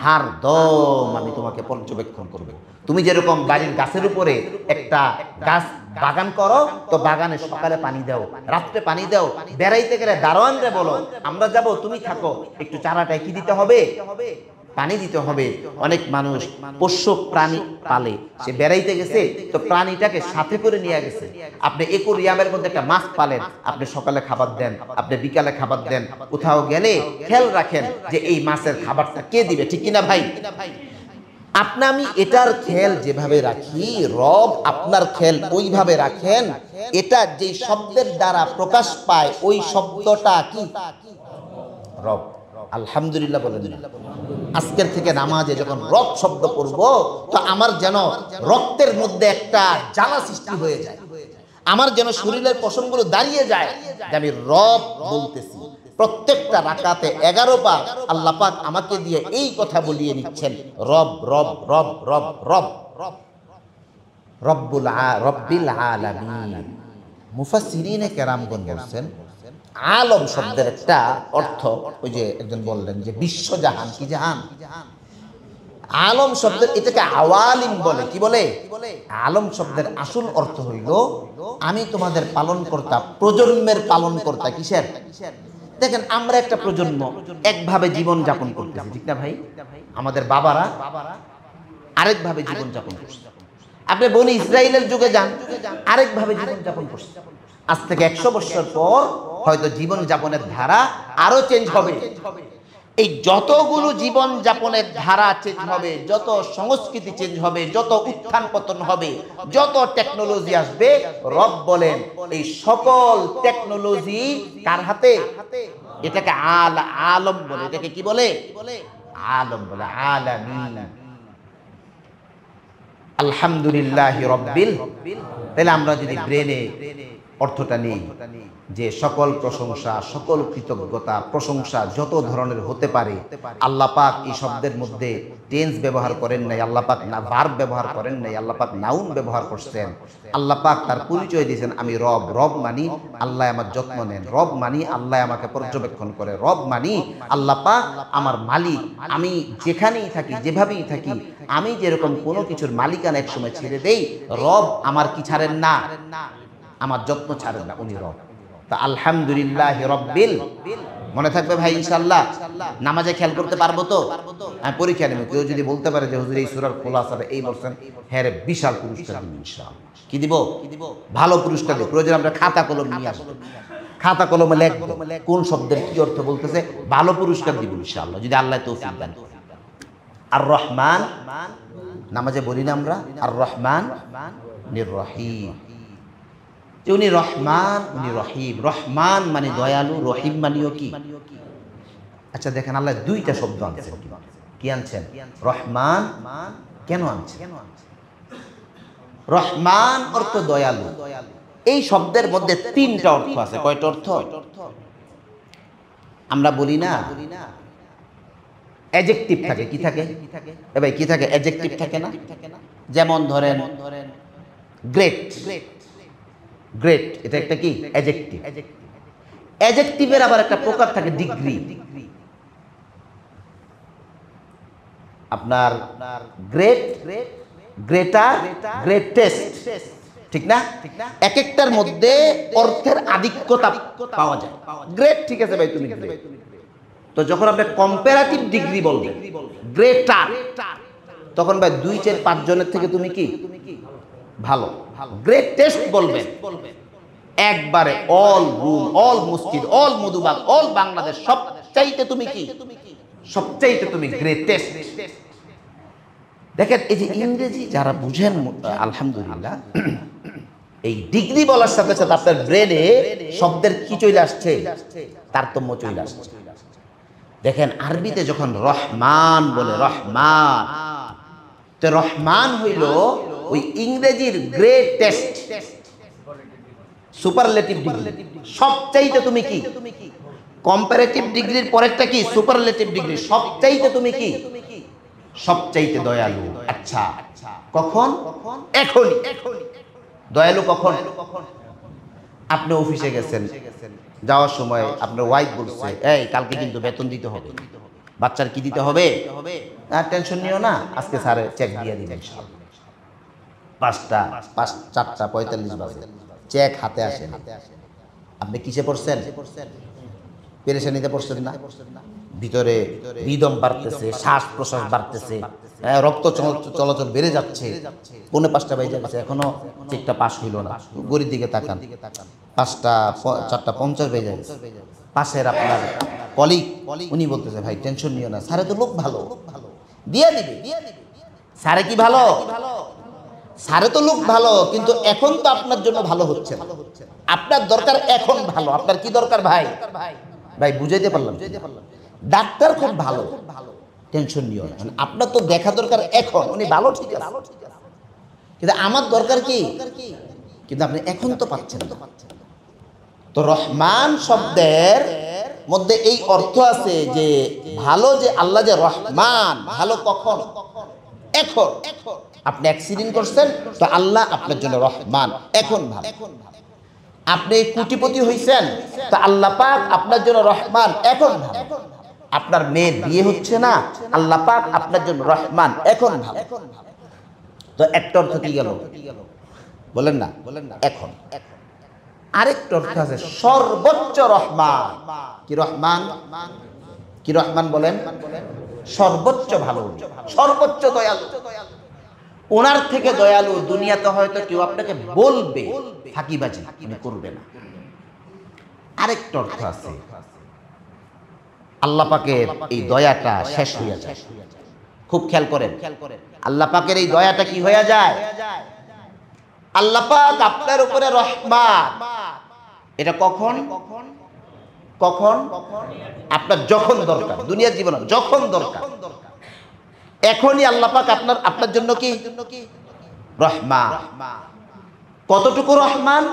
হার দম আমি তোমাকে পর্যবেক্ষণ করব। তুমি যেরকম বাড়ির গাছের উপরে একটা গাছ বাগান করো, তো বাগানে সকালে পানি দাও, রাত্রে পানি দাও, বেড়াইতে গেলে দারোয়ানরে বলো আমরা যাব, তুমি থাকো, একটু চারাটায় কি দিতে হবে? পানি দিতে হবে। অনেক মানুষ পোষ্য প্রাণী পালে, সে বেড়াইতে গেছে তো প্রাণীটাকে সাথে করে নিয়ে গেছে। আপনি একুরিয়ামের মধ্যে একটা মাছ পালেন, আপনি সকালে খাবার দেন, আপনি বিকালে খাবার দেন, কোথাও গেলে খেয়াল রাখেন যে এই মাছের খাবারটা কে দিবে, ঠিক কিনা ভাই? আপনি আমি এটার খেয়াল যেভাবে রাখি, রব আপনার খেয়াল ওইভাবে রাখেন। এটা যে শব্দের দ্বারা প্রকাশ পায় ওই শব্দটা কি? রব। আলহামদুলিল্লাহ বলেন। আজকের থেকে নামাজে যখন রব শব্দ পড়ব, তো আমার যেন রক্তের মধ্যে একটা জ্বালা সৃষ্টি হয়ে যায়, আমার যেন শরীরের পশমগুলো দাঁড়িয়ে যায় যে আমি রব বলতেছি। প্রত্যেকটা রাকাতে 11 বার আল্লাহ পাক আমাকে দিয়ে এই কথা বলিয়ে নিচ্ছেন, রব রব রব রব রব রব্বিল আলামিন। মুফাসসিরিনে কেরামগণ বলছেন আলম শব্দের একটা অর্থ, ওই যে একজন বললেন যে বিশ্বজাহান, কি জাহান? আলম শব্দের এটাকে আওয়ালিম বলে। কি বলে? আলম শব্দের আসল অর্থ হইল আমি তোমাদের পালন কর্তা, প্রজন্মের পালন কর্তা। কিসের? দেখেন আমরা একটা প্রজন্ম একভাবে জীবন যাপন করতেছি, ঠিক না ভাই? আমাদের বাবারা আরেকভাবে জীবন যাপন করছে। আপনি বনি ইসরাইলের যুগে যান, আরেকভাবে জীবন যাপন করছে। আজ থেকে 100 বছর পর হয়তো জীবন যাপনের ধারা আরো চেঞ্জ হবে। এই যতগুলো জীবন যাপনের ধারা চেঞ্জ হবে, যত সংস্কৃতি চেঞ্জ হবে, যত উত্থান পতন হবে, যত টেকনোলজি আসবে, রব বলেন এই সকল টেকনোলজি কার হাতে? এটাকে আলম বলে। এটাকে কি বলে? আলম বলে, আলামিন। আলহামদুলিল্লাহি রব্বিল। তাহলে আমরা যদি ব্রেনে অর্থটা নেই যে সকল প্রশংসা, সকল কৃতজ্ঞতা, প্রশংসা যত ধরনের হতে পারে আল্লাহ পাক এই শব্দের মধ্যে টেন্স ব্যবহার করেন নাই, আল্লাহ পাক না ভার্ব ব্যবহার করেন নাই, আল্লাহ পাক নাউন ব্যবহার করছেন। আল্লাহ পাক তার পরিচয় দিয়েছেন, আমি রব। রব মানি আল্লাহ আমার যত্ন নেন, রব মানি আল্লাহ আমাকে পর্যবেক্ষণ করে, রব মানি আল্লাহ পাক আমার মালিক। আমি যেখানেই থাকি, যেভাবেই থাকি, আমি যেরকম কোনো কিছুর মালিকানা এক সময় ছেড়ে দেই, রব আমার কি ছাড়েন না, আমার যত্ন ছাড়েন না, উনি রব। তা আলহামদুলিল্লাহ রব্বিল, মনে থাকবে ভাই ইনশাআল্লাহ। নামাজে খেয়াল করতে পারবো তো? আমি পরীক্ষা নেব, কেউ যদি বলতে পারে যে হুজুর এই সূরার খোলাসা এই বলছেন, হ্যাঁ রে, বিশাল পুরস্কার দিব ইনশাআল্লাহ। কি দিব? ভালো পুরস্কার দিব। প্রয়োজন আমরা খাতা কলম নিয়ে আসবো, খাতা কলমে লিখবো কোন শব্দের কি অর্থ বলতেছে, ভালো পুরস্কার দিব ইনশাআল্লাহ, যদি আল্লাহ তৌফিক দেন। আর রহমান, নামাজে বলি না আমরা আর রহমান নির রহিম, যে উনি রহমান, উনি রহিম। রহমান মানে দয়ালু, রহিম মানেও কি? আচ্ছা দেখেন, আল্লাহ দুইটা শব্দ আনছেন। কি আনছেন? রহমান। কেন আনছেন? রহমান অর্থ দয়ালু। এই শব্দের মধ্যে তিনটা অর্থ আছে। কয়টা অর্থ? আমরা বলি না অ্যাডজেক্টিভ থাকে, কি থাকে ভাই, কি থাকে? অ্যাডজেক্টিভ থাকে না? যেমন ধরেন গ্রেট, গ্রেট এটা একটা কি? অ্যাডজেক্টিভ। অ্যাডজেক্টিভের আবার একটা প্রকার থাকে ডিগ্রি। আপনার গ্রেট, গ্রেটার, গ্রেটেস্ট, ঠিক না? এক একটার মধ্যে অর্থের আধিক্যতা পাওয়া যায়। গ্রেট, ঠিক আছে ভাই তুমি গ্রেট। তো যখন আপনি কম্পারেটিভ ডিগ্রি বলবেন গ্রেটার, তখন ভাই 2, 4, 5 জনের থেকে তুমি কি ভালো। গ্রেটেস্ট বলবেন একবারে অল রুম, অল মসজিদ, অল মধুবাগ, অল বাংলাদেশ সবচাইতে তুমি কি? সবচাইতে তুমি গ্রেটেস্ট। দেখেন এই যে ইংরেজি যারা বুঝেন আলহামদুলিল্লাহ, এই ডিগ্রি বলার সাথে সাথে আপনার ব্রেনে শব্দের কি চলে আসছে? তারতম্য চলে আসছে। দেখেন আরবিতে যখন রহমান বলে, রহমান, তো রহমান হইল ওই ইংরেজির গ্রেটেস্ট, সুপারলেটিভ ডিগ্রি। সবচাইতে তুমি কি? কম্পারেটিভ ডিগ্রির পরেরটা কি? Superlative degree. সবচাইতে তুমি কি? সবচাইতে দয়ালু। আচ্ছা কখন? এখনই। দয়ালু কখন? আপনি অফিসে গেছেন, যাওয়ার সময় আপনার ওয়াইফ বলছে, এই কালকে কিন্তু বেতন দিতে হবে, বাচ্চার কি দিতে হবে, আর টেনশন নিও না, আজকে স্যারে চেক দিয়ে দিবেন। 4:45 বাজে চেক হাতে আসে, আপনি কিসে পড়ছেন? পেরেশানিতে পড়ছেন না? ভিতরে রিদম বাড়তেছে, শ্বাস প্রশ্বাস বাড়তেছে, রক্ত চলাচল বেড়ে যাচ্ছে। 4:45 বেজে গেছে, এখনো চেকটা পাস হইল না। গড়ির দিকে তাকান, 4:50 বেজে গেছে। পাশের আপনার কলিগ, উনি বলতেছে, ভাই টেনশন নিও না, স্যারে তো লোক ভালো, দিয়ে দিবে। স্যারে কি ভালো? স্যারে তো লোক ভালো, কিন্তু এখন তো আপনার জন্য ভালো হচ্ছে না। আপনার দরকার এখন ভালো। আপনার কি দরকার ভাই? ভাই বুঝাইতে পারলাম? ডাক্তার খুব ভালো, টেনশন নিও না, আপনার তো দেখা দরকার এখন। উনি ভালো ঠিক আছে, কিন্তু আমার দরকার কি? কিন্তু আপনি এখন তো পাচ্ছেন না। তো রহমান শব্দের মধ্যে এই অর্থ আছে যে ভালো, যে আল্লাহ যে রহমান, ভালো কখন? এখন। আপনি অ্যাক্সিডেন্ট করছেন, তো আল্লাহ আপনার জন্য রহমান, এখন ভালো। আপনি কোটিপতি হইছেন, তো আল্লাহ পাক আপনার জন্য রহমান, এখন ভালো। আপনার মেয়ের বিয়ে হচ্ছে না, আল্লাহ পাক আপনার জন্য রহমান, এখন ভালো। তো একটা অর্থ কি গেল? বলেন না, এখন। আরেকটা অর্থ আছে সর্বোচ্চ রহমান। কি রহমান? কি রহমান বলেন? সর্বোচ্চ ভালো, সর্বোচ্চ দয়ালু। ওনার থেকে দয়ালু দুনিয়াতে হয়তো কেউ আপনাকে বলবে, ফাঁকিবাজি আপনি করবে না। আরেকটা অর্থ আছে, আল্লাহ পাকের এই দয়াটা শেষ হয়ে যায়। খুব খেয়াল করেন, আল্লাহ পাকের এই দয়াটা কি হয়ে যায়? আল্লাহ পাক আপনার উপরে রহমান। এটা কখন? কখন? আপনার যখন দরকার, দুনিয়ার জীবনে যখন দরকার, এখনই আল্লাহ পাক আপনার জন্য কি রহমান। কতটুকু রহমান?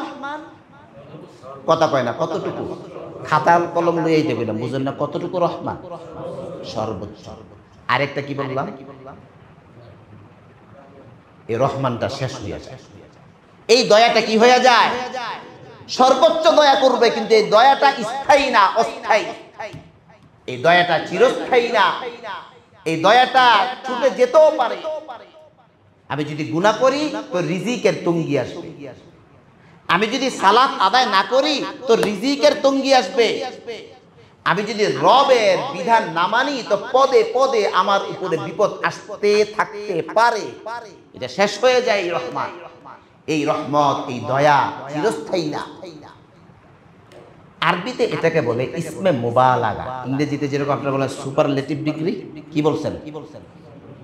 কথা কয় না, কতটুকু? খাতা কলম লইয়াইতে বললাম, বুঝেন না কতটুকু রহমান? সর্বোচ্চ। আরেকটা কি বললাম? এই রহমানটা শেষ হয়ে যায়, এই দয়াটা কি হয়ে যায়? সর্বোচ্চ দয়া করবে, কিন্তু এই দয়াটা স্থায়ী না, অস্থায়ী। এই দয়াটা চিরস্থায়ী না, এই দয়াটা ছুটে যেতেও পারে। আমি যদি গুনাহ করি তো রিজিকের তঙ্গি আসবে, আমি যদি সালাত আদায় না করি তো রিজিকের তঙ্গি আসবে, আমি যদি রবের বিধান না মানি তো পদে পদে আমার উপরে বিপদ আসতে থাকতে পারে। এটা শেষ হয়ে যায় এই রহমান, এই রহমত, এই দয়া চিরস্থায়ী না। আরবিতে এটাকে বলে ইসমে মুবালাগা। ইংরেজিতে যেরকম আপনারা বলেন সুপারলেটিভ ডিগ্রি, কি বলছেন?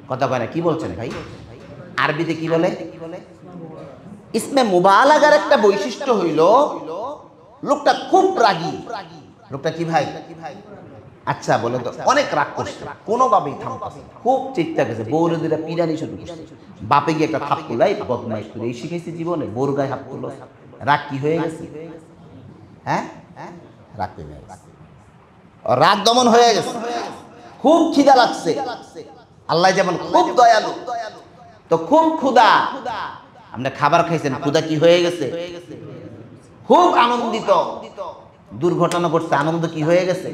কথা কয় না, কি বলছেন ভাই? আরবিতে কি বলে? ইসমে মুবালাগার একটা বৈশিষ্ট্য হইল লোকটা খুব রাগী। লোকটা কি ভাই? আচ্ছা বলে তো, অনেক রাগ করছে, কোনোভাবেই থামতেছে, খুব চিৎকার করছে, বউরে দুটা পিরানি শুরু করছে, বাপে গিয়ে একটা থাপ তুলাই বদমাইশ করে, এই শিখেছি জীবনে, বউর গায়ে হাত তুলো, রাগ কি হয়ে গেছে? হ্যাঁ, রাগ হয়ে গেছে, রাগ দমন হয়ে গেছে, খুব খিদা লাগছে। আল্লাহ যেমন খুব দয়ালু, তো খুব ক্ষুধা, আপনি খাবার খাইছেন, ক্ষুধা কি হয়ে গেছে? খুব আনন্দিত, দুর্ঘটনা ঘটছে, আনন্দ কি হয়ে গেছে?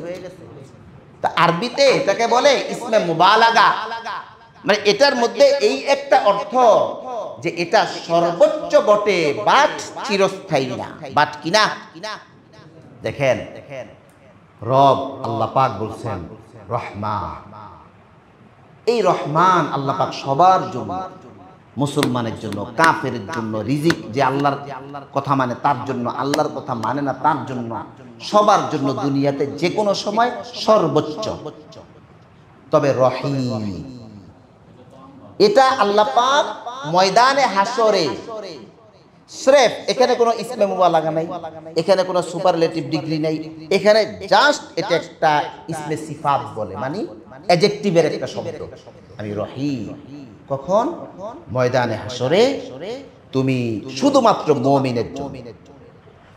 তা আরবিতে এটাকে বলে ইসমে মুবালাগা, মানে এটার মধ্যে এই একটা অর্থ যে এটা সর্বোচ্চ বটে, বাট চিরস্থায়ী না। বাট কিনা? দেখেন রব আল্লাহ পাক বলছেন রহমান, এই রহমান আল্লাহ পাক সবার জন্য, মুসলমানের জন্য, কাফেরের জন্য, রিজিক যে আল্লাহর কথা মানে তার জন্য, আল্লাহর কথা মানে না তার জন্য, সবার জন্য, দুনিয়াতে যে কোনো সময় সর্বোচ্চ। তবে রহিম, এটা আল্লাহ পাক ময়দানে হাসরে স্রেফ, এখানে কোনো ইসমে মুবালাগা নাই, এখানে কোনো সুপারলেটিভ ডিগ্রি নাই, এখানে জাস্ট এটা একটা ইসমে সিফাত বলে, মানে অ্যাডজেক্টিভের একটা শব্দ। আমি রহিম কখন? ময়দানে হাসরে তুমি শুধুমাত্র মুমিনের জন্য,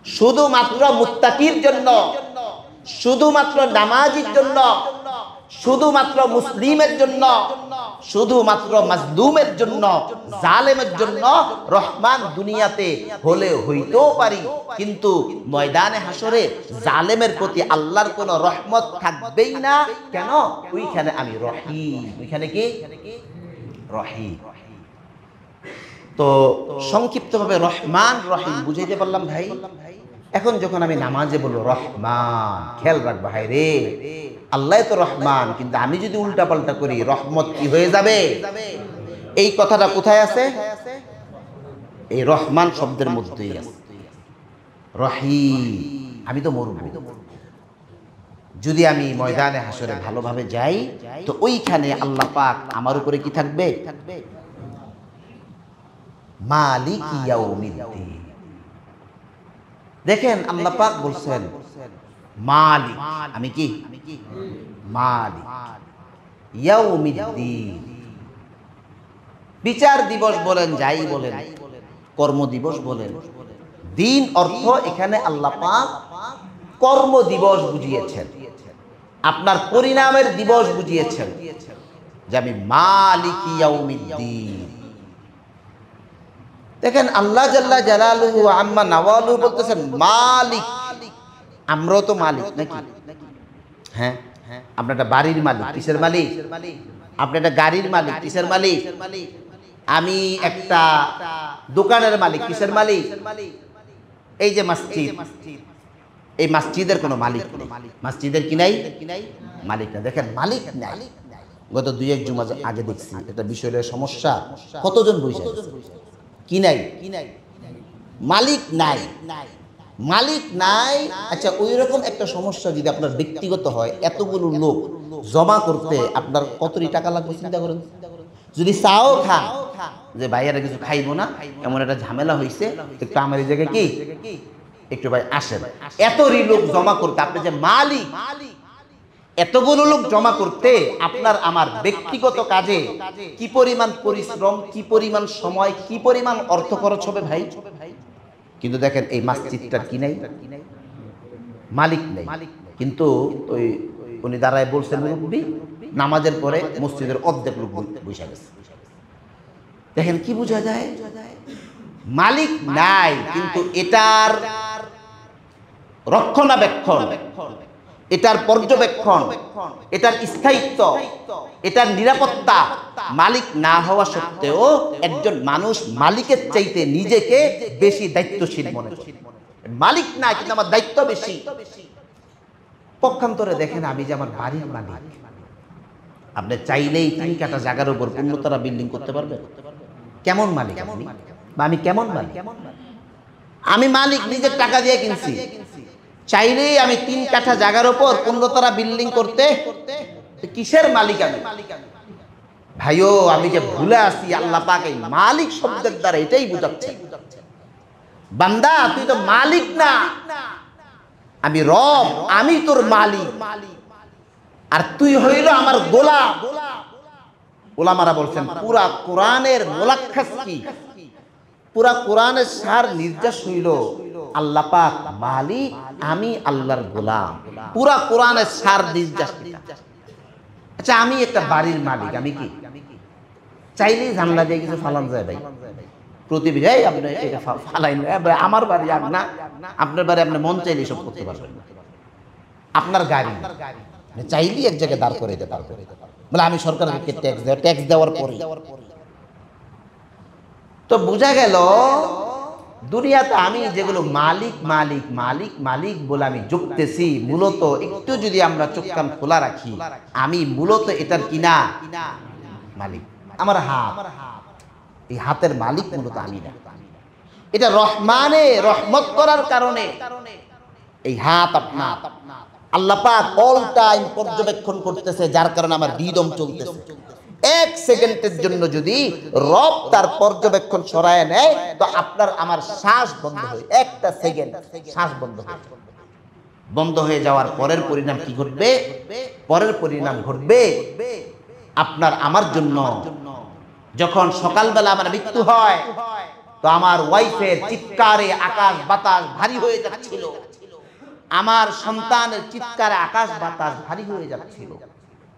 শুধুমাত্র মুত্তাকির জন্য, শুধুমাত্র নামাজির জন্য, শুধুমাত্র মুসলিমের জন্য, শুধুমাত্র মাজলুমের জন্য, জালেমের জন্য রহমান দুনিয়াতে হলে হইতেও পারি, কিন্তু ময়দানে হাসরে জালেমের প্রতি আল্লাহর কোনো রহমত থাকবেই না। কেন? ওইখানে আমি রহিম, ওইখানে কি রহিম। তো সংক্ষিপ্তভাবে রহমান রহিম বুঝাইতে পারলাম ভাই। এখন যখন আমি নামাজে বলবো রহমান, খেয়াল রাখবা ভাই রে, আল্লাহ তো রহমান, কিন্তু আমি যদি উল্টা পাল্টা করি রহমত কি হয়ে যাবে? এই কথাটা কোথায় আছে? এই রহমান শব্দের মধ্যেই আছে। রহিম, আমি তো মরব, যদি আমি ময়দানে হাসরে ভালোভাবে যাই তো ওইখানে আল্লাহ পাক আমার উপরে কি থাকবে? মালিক ইয়াউমিদ্দিন। দেখেন আল্লাহ পাক বলছেন মালিক, আমি কি মালিক ইয়াউমিদ্দিন। বিচার দিবস বলেন, যাই বলেন, কর্ম দিবস বলেন, দিন অর্থ এখানে আল্লাহ পাক কর্ম দিবস বুঝিয়েছেন, আপনার পরিণামের দিবস বুঝিয়েছেন, যে আমি মালিক ইয়াউমিদ্দিন। দেখেন আল্লাহ জাল্লা জালালুহু আম্মা নাওয়ালুহু বলতেছেন মালিক। আমরাও তো মালিক নাকি? হ্যাঁ, আপনি একটা বাড়ির মালিক, কিসের মালিক? আপনি একটা গাড়ির মালিক, কিসের মালিক? আমি একটা দোকানের মালিক, কিসের মালিক? এই যে মসজিদ, এই মসজিদের কোনো মালিক নেই, মসজিদের কি নাই? মালিক না। দেখেন মালিক নাই। গত 2-1 জুমা আগে দেখছি এটা বিষয়ের সমস্যা, কতজন বসে কি নাই? মালিক নাই, মালিক নাই। আচ্ছা, ওই রকম একটা সমস্যা যদি আপনার ব্যক্তিগত হয়, এতগুলো লোক জমা করতে আপনার কতটি টাকা লাগবে চিন্তা করেন। যদি চাও খান যে ভাইয়ারা কিছু খাইবো না, এমন একটা ঝামেলা হয়েছে, একটু আমার এই জায়গায় কি একটু ভাই আসেন, এতরি লোক জমা করতে, আপনি যে মালিক, এতগুলো লোক জমা করতে আপনার আমার ব্যক্তিগত কাজে কি পরিমাণ পরিশ্রম, কি পরিমাণ সময়, কি পরিমাণ অর্থ খরচ হবে ভাই। কিন্তু দেখেন এই মসজিদটার কি নাই? মালিক নেই। কিন্তু ওই উনি দাঁড়ায় বলছেন মুরব্বী, নামাজের পরে মসজিদের অর্ধেক লোক বসে গেছে। দেখেন কি বোঝা যায়, মালিক নাই কিন্তু এটার রক্ষণাবেক্ষণ, এটার পর্যবেক্ষণ, এটার স্থায়িত্ব, এটার নিরাপত্তা মালিক না হওয়া সত্ত্বেও একজন মানুষ মালিকের চাইতে নিজেকে বেশি দায়িত্বশীল মনে করে। মালিক না কিন্তু আমার দায়িত্ব বেশি। পক্ষান্তরে দেখেন আমি যে আমার বাড়ির মালিক, আপনি চাইলেই 3 কাঠা জায়গার উপর 15 তলা বিল্ডিং করতে পারবেন। কেমন মালিক আপনি বা আমি কেমন মালিক? আমি মালিক, নিজের টাকা দিয়ে কিনছি, চাইলেই আমি 3 কাঠা জায়গার উপর 15 তলা বিল্ডিং করতে, কিসের মালিক আমি? ভাইও আমি যে ভুলে আসি, আল্লাহ পাক এই মালিক শব্দের দ্বারা এটাই বুঝাচ্ছে, বান্দা তুই তো মালিক না, আমি রব, আমি তোর মালিক, আর তুই হইল আমার গোলাম। ওলামারা বলছেন পুরা কোরআনের মোলাক্কাস কি, পুরা কোরআনের সার নির্দেশ হইল আল্লাহ পাক মালিক, আমি আল্লাহর গোলাম। পুরা কোরআনের সার নির্দেশ। আচ্ছা আমি একটা বাড়ির মালিক, আমি কি চাইলেই জানলা দিয়ে কিছু ফালান যায়? ভাই প্রতিবেশী আপনি এটা ফালাইন, আমার বাড়ি না, আপনার বাড়ি আপনি মন চাইলে সব করতে পারবেন। আপনার গাড়ি চাইলেই এক জায়গায় দাঁড় করে দিতে পারবেন, বলে আমি সরকারকে ট্যাক্স দেওয়ার পরে। তো বোঝা গেল দুনিয়াতে আমি যেগুলো মালিক মালিক মালিক মালিক বলে আমি যুক্তেছি, মূলত একটু যদি আমরা চোখ কান খোলা রাখি, আমি মূলত এটার কিনা মালিক। আমার হাত, এই হাতের মালিক মূলত আমি না। এটা রহমানে রহমত করার কারণে এই হাত আপনার, আল্লাহ পাক অল টাইম পর্যবেক্ষণ করতেছে, যার কারণে আমার হৃদম চলতেছে। 1 সেকেন্ডের জন্য যদি রব তার পর্যবেক্ষণ সরায় নেয় তো আপনার আমার শ্বাস বন্ধ হয়। 1 সেকেন্ড শ্বাস বন্ধ হয়ে যাওয়ার পরের পরিণাম কি ঘটবে? পরের পরিণাম ঘটবে আপনার আমার জন্য যখন সকালবেলা আমার মৃত্যু হয়, তো আমার ওয়াইফের চিৎকারে আকাশ বাতাস ভারী হয়ে যাচ্ছিল, আমার সন্তানের চিৎকারে আকাশ বাতাস ভারী হয়ে যাচ্ছিল,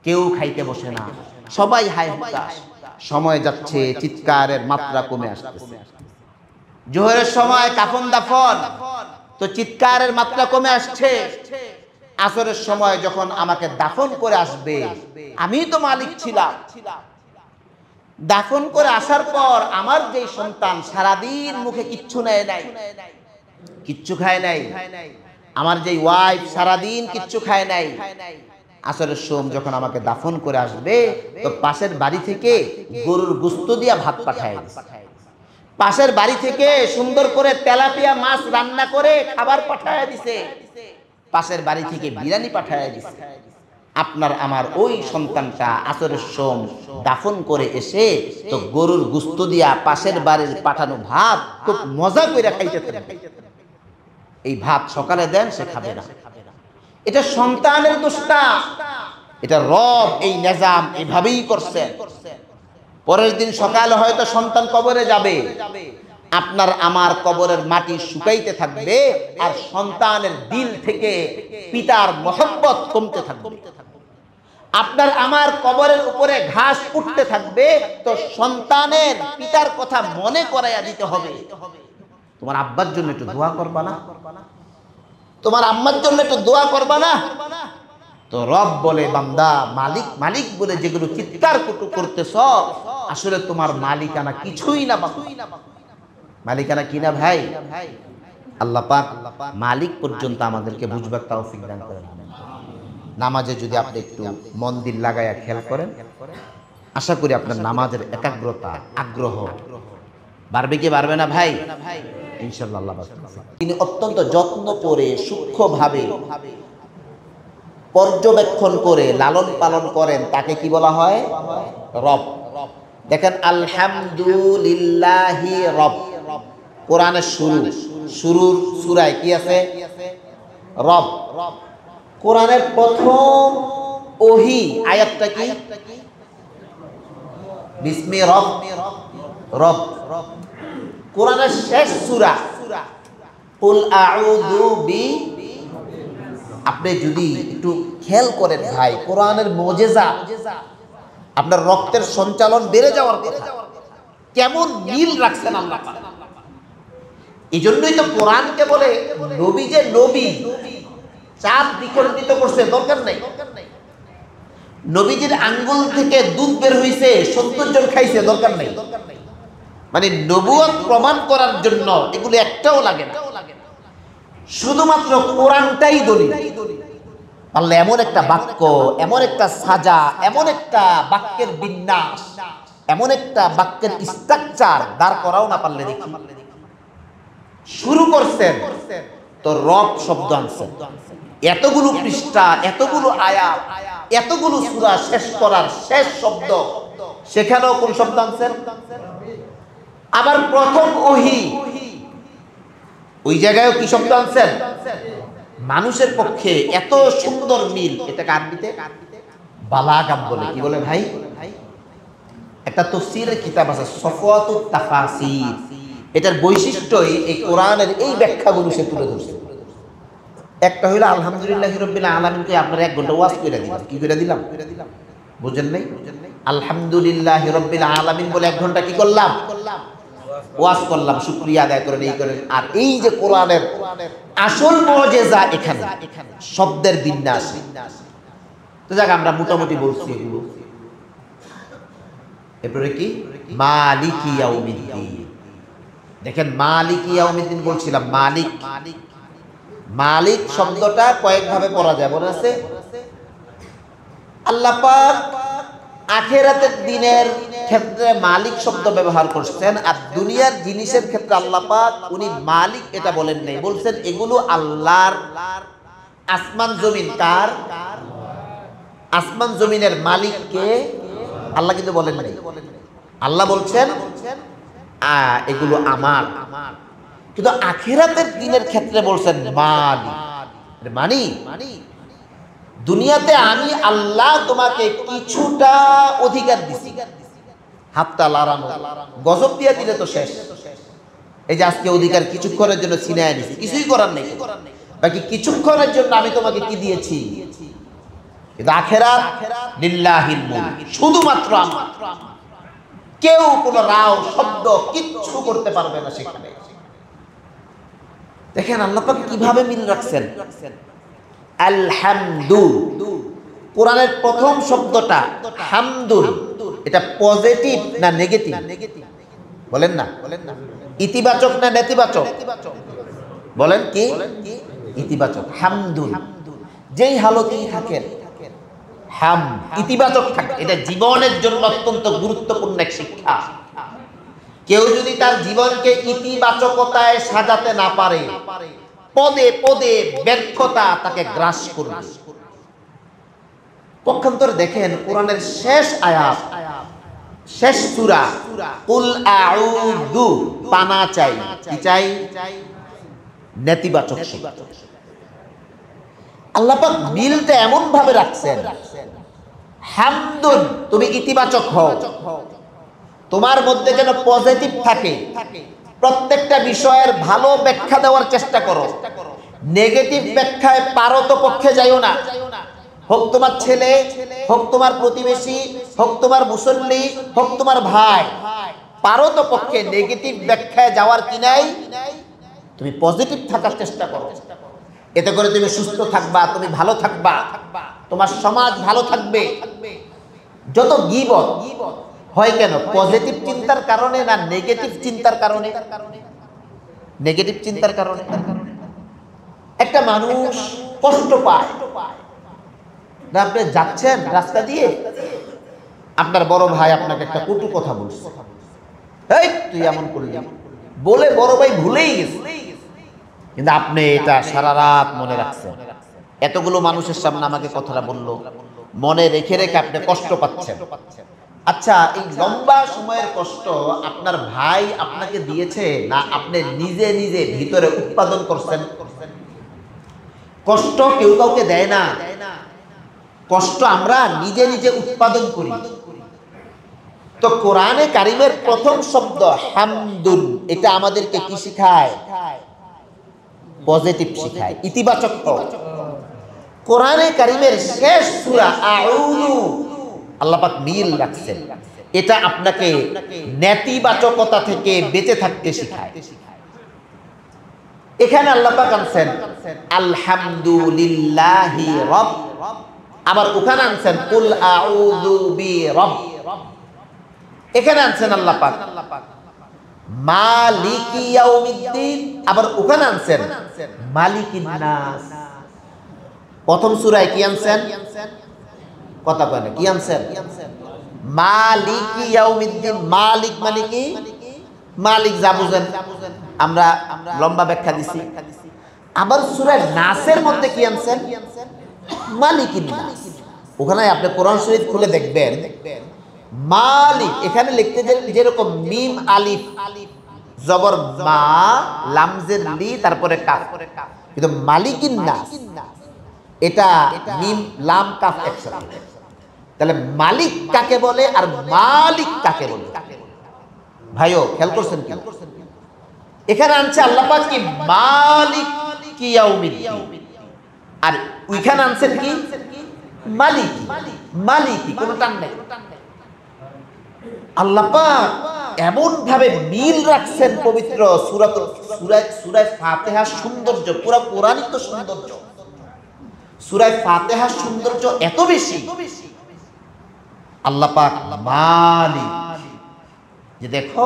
কেউ খাইতে বসে না, সবাই হায় হুতাশ। সময় যাচ্ছে, চিৎকারের মাত্রা কমে আসতেছে। জোহরের সময় কাফন দাফন, তো চিৎকারের মাত্রা কমে আসছে। আসরের সময় যখন আমাকে দাফন করে আসবে, আমি তো মালিক ছিলাম, দাফন করে আসার পর আমার যে সন্তান সারাদিন মুখে কিচ্ছু নেয় নাই, কিচ্ছু খায় নাই, আমার যে ওয়াইফ সারাদিন কিচ্ছু খায় নাই, আসরের সময় যখন আমাকে দাফন করে আসবে তো পাশের বাড়ি থেকে গরুর গোশত দিয়া ভাত পাঠায়, পাশের বাড়ি থেকে সুন্দর করে তেলাপিয়া মাছ রান্না করে খাবার পাঠায় দিছে, পাশের বাড়ি থেকে বিরিয়ানি পাঠায় দিছে। আপনার আমার ওই সন্তানটা আসরের সময় দাফন করে এসে তো গরুর গোশত দিয়া পাশের বাড়ির পাঠানো ভাত খুব মজা করে খাইতে থাকবে। এই ভাত সকালে দেন, সে খাবে না। এটা সন্তানের দোষ না, এটা রব এই নিজাম এভাবেই করছে। পরের দিন সকালে হয়তো সন্তান কবরে যাবে, আপনার আমার কবরের মাটি শুকাইতে থাকবে, আর সন্তানের দিল থেকে পিতার মহব্বত কমতে থাকবে। আপনার আমার কবরের উপরে ঘাস উঠতে থাকবে, তো সন্তানের পিতার কথা মনে করাইয়া দিতে হবে, তোমার আব্বার জন্য একটু দোয়া করবা না, তোমার আম্মার জন্য একটু দোয়া করবা না। তো রব বলে বান্দা মালিক মালিক বলে যেগুলো চিৎকার করতেছ, আসলে তোমার মালিকানা কিছুই না। মালিকানা কি না ভাই? আল্লাহ পাক মালিক পর্যন্ত আমাদেরকে বুঝবার তৌফিক দান করেন। নামাজে যদি আপনি একটু মন দিল লাগাইয়া খেয়াল করেন, আশা করি আপনার নামাজের একাগ্রতা আগ্রহ বাড়বে কি বাড়বে না ভাই? ইনশাআল্লাহ আল্লাহ তিনি অত্যন্ত যত্ন করে সূক্ষ্মভাবে পর্যবেক্ষণ করে লালন পালন করেন, তাকে কি বলা হয়? রব। দেখেন আলহামদুলিল্লাহি রব, কোরআনের শুরুর সূরায় কি আছে? রব। কোরআনের প্রথম ওহী আয়াতটা কি? বিসমি রব। রব। কোরআনের শেষ সূরা কুল আউযু আপনি যদি একটু খেয়াল করেন ভাই, কোরআনের মুজিজা, আপনার রক্তের সঞ্চালন বেড়ে যাওয়ার কথা, কেমন মিল রাখছেন আল্লাহ পাক। এই জন্যই তো কোরআনকে বলে নবী যে নবী, চাঁদ দ্বিখণ্ডিত করছে, দরকার নাই। নবীজির আঙ্গুল থেকে দুধ বের হইছে, 70 জন খাইছে, দরকার নাই। মানে নবুয়ত প্রমাণ করার জন্য এগুলো একটাও লাগে না, শুধুমাত্র কোরআনটাই দলিল। পারলে এমন একটা বাক্য, এমন একটা সাজা, এমন একটা বাক্যের বিন্যাস, এমন একটা বাক্যের স্ট্রাকচার দাঁড় করাও না পারলে দেখি। শুরু করছেন তো রব শব্দ আনছেন, এতগুলো পৃষ্ঠা, এতগুলো আয়াত, এতগুলো সূরা শেষ করার শেষ শব্দ, সেখানেও কোন শব্দ আনছেন? আবার প্রথম ওহী, ওই জায়গায়ও কি শব্দ আনছেন? মানুষের পক্ষে এত সুন্দর মিল, এটাকে আরবিতে বালাগাত বলে। কি বলে ভাই? একটা তাফসীরের কিতাব আছে সফওয়াতুত তাফাসির, এটার বৈশিষ্ট্যই এই কোরআনের এই ব্যাখ্যাগুলো সে তুলে ধরছে। একটা হইলো আলহামদুলিল্লাহি রাব্বিল আলামিনকে আপনারা 1 ঘন্টা ওয়াজ করে দিলাম। কি করে দিলাম? বুঝেন নাই? আলহামদুলিল্লাহি রাব্বিল আলামিন বলে 1 ঘন্টা কি করলাম? ওয়াজ করলাম, শুকরিয়া আদায় করেন, এই করেন। আর এই যে কোরআনের আসল মুজিজা এখানে, শব্দের বিন্যাস। তো যাক, আমরা মোটামুটি বলছি এগুলো। এরপরে কি? মালিকি ইয়াউমিদ্দিন। দেখেন, মালিকি ইয়াউমিদ্দিন বলছিলাম, মালিক, মালিক শব্দটা কয়েকভাবে পড়া যায়, মনে আছে? আল্লাহ পাক আখিরাতের দিনের ক্ষেত্রে মালিক শব্দ ব্যবহার করছেন, আর দুনিয়ার জিনিসের ক্ষেত্রে আল্লাহ পাক উনি মালিক এটা বলেন নাই, বলছেন এগুলো আল্লাহর। আসমান জমিন কার? আসমান জমিনের মালিক কে? আল্লাহ কিন্তু বলেন নাই। আল্লাহ বলছেন এগুলো আমার। কিন্তু আখিরাতের দিনের ক্ষেত্রে বলছেন মালিক। মানি দুনিয়াতে আমি আল্লাহ তোমাকে কিছুটা অধিকার দিছি, হাতটা লাড়ানো, গজব দিয়ে দিলে তো শেষ। এই যে আজকে অধিকার কিছুক্ষণের জন্য ছিনায় নিছি, কিছুই করার নেই, বাকি কিছুক্ষণের জন্য আমি তোমাকে কি দিয়েছি। কিন্তু আখিরাত লিল্লাহিল মুলক, শুধুমাত্র আমার, কেউ কোনো রাও শব্দ কিচ্ছু করতে পারবে না সেখানে। দেখেন আল্লাহ পাক কিভাবে মিল রাখছেন। আলহামদু, কোরআনের প্রথম শব্দটা হামদুল, এটা পজিটিভ না নেগেটিভ? বলেন না, ইতিবাচক না নেতিবাচক? বলেন কি? ইতিবাচক। হামদুল, যেই হালতেই থাকেন হাম ইতিবাচক থাকে, এটা জীবনের জন্য অত্যন্ত গুরুত্বপূর্ণ এক শিক্ষা। কেউ যদি তার জীবনকে ইতিবাচকতায় সাজাতে না পারে, পদে পদে ব্যর্থতা তাকে গ্রাস করবে। পক্ষান্তরে দেখেন কোরআনের শেষ আয়াত, শেষ সূরা, কুল আউযু, পানা চাই। কি চাই? নেতিবাচক। আল্লাহ পাক মিলটা এমন ভাবে রাখছেন, হামদুন, তুমি ইতিবাচক হও, তোমার মধ্যে যেন পজিটিভ থাকে, প্রত্যেকটা বিষয়ের ভালো ব্যাখ্যা দেওয়ার চেষ্টা করো, নেগেটিভ ব্যাখ্যায় পারত পক্ষে যাইও না। হোক তোমার ছেলে, হোক তোমার প্রতিবেশী, হোক তোমার মুসল্লি, হোক তোমার ভাই, পারত পক্ষে নেগেটিভ ব্যাখ্যায় যাওয়ার কি নাই, তুমি পজিটিভ থাকার চেষ্টা করো। এতে করে তুমি সুস্থ থাকবা, তুমি ভালো থাকবা, তোমার সমাজ ভালো থাকবে। যত গীবত হয় কেন? পজিটিভ চিন্তার কারণে না নেগেটিভ চিন্তার কারণে? নেগেটিভ চিন্তার কারণে। একটা মানুষ কষ্ট পায় না, আপনি যাচ্ছেন রাস্তা দিয়ে, আপনার বড় ভাই আপনাকে একটা কটু কথা বলছে, এই তুই এমন করলি বলে বড় ভাই ভুলেই গেছে, কিন্তু আপনি এটা সারা রাত মনে রাখছেন। এতগুলো মানুষের সামনে আমাকে কথাটা বললো, মনে রেখে রেখে আপনি কষ্ট পাচ্ছেন। আচ্ছা, এই লম্বা সময়ের কষ্ট আপনার ভাই আপনাকে দিয়েছে না আপনি নিজে নিজে ভিতরে উৎপাদন করছেন? কষ্ট কেউ কাউকে দেয় না, কষ্ট আমরা নিজে নিজে উৎপাদন করি। তো কোরআনে কারিমের প্রথম শব্দ হামদুল, এটা আমাদেরকে কি শিখায়? পজিটিভ শিখায়, ইতিবাচক। কোরআনে কারীমের শেষ সূরা আউযু আল্লাহ পাক মিল রাখছেন। এটা আপনাকে নেতিবাচকতা থেকে বেঁচে থাকতে শেখায়। এখানে আল্লাহ পাক আনছেন আলহামদুলিল্লাহি রব, আবার ওখানে আনছেন কুল আউযু বিরব। এখানে আনছেন আল্লাহ পাক মালিকি ইয়াউমিদ্দিন, আবার ওখানে আনছেন মালিকিন নাস। প্রথম সূরায় কি আনছেন? কথা কয় না, কি আনছেন? মালিকি ইয়াউমিদ্দিন। মালিক মানে কি? মালিক যা বুঝেন, আমরা লম্বা ব্যাখ্যা দিছি। আবার সূরা নাসের মধ্যে কি আনছেন? মালিকিন নাস। ওখানে আপনি কোরআন শরীফ খুলে দেখবেন মালিক এখানে লিখতে যেরকম মিম আলিফ জবর মা লামজের লি তারপরে কাফ, কিন্তু মালিকিন নাস এটা মিম লাম কাফ একসাথে। তাহলে মালিক কাকে বলে আর মালিক কাকে বলে? ভাইও খেয়াল করছেন কি? এখানে আনছে আল্লাহ পাক কি মালিক কি ইয়াউমিদ্দিন, আর ওইখানে আনছেন কি মালিক। মালিকি কোনো টান নাই। আল্লাহ পাক এমন ভাবে মিল রাখছেন পবিত্র সূরা ফাতিহার সৌন্দর্য, পুরো কোরআনই তো সৌন্দর্য। সূরা ফাতিহার সৌন্দর্য এত বেশি, আল্লাহ পাক মালিক, যে দেখো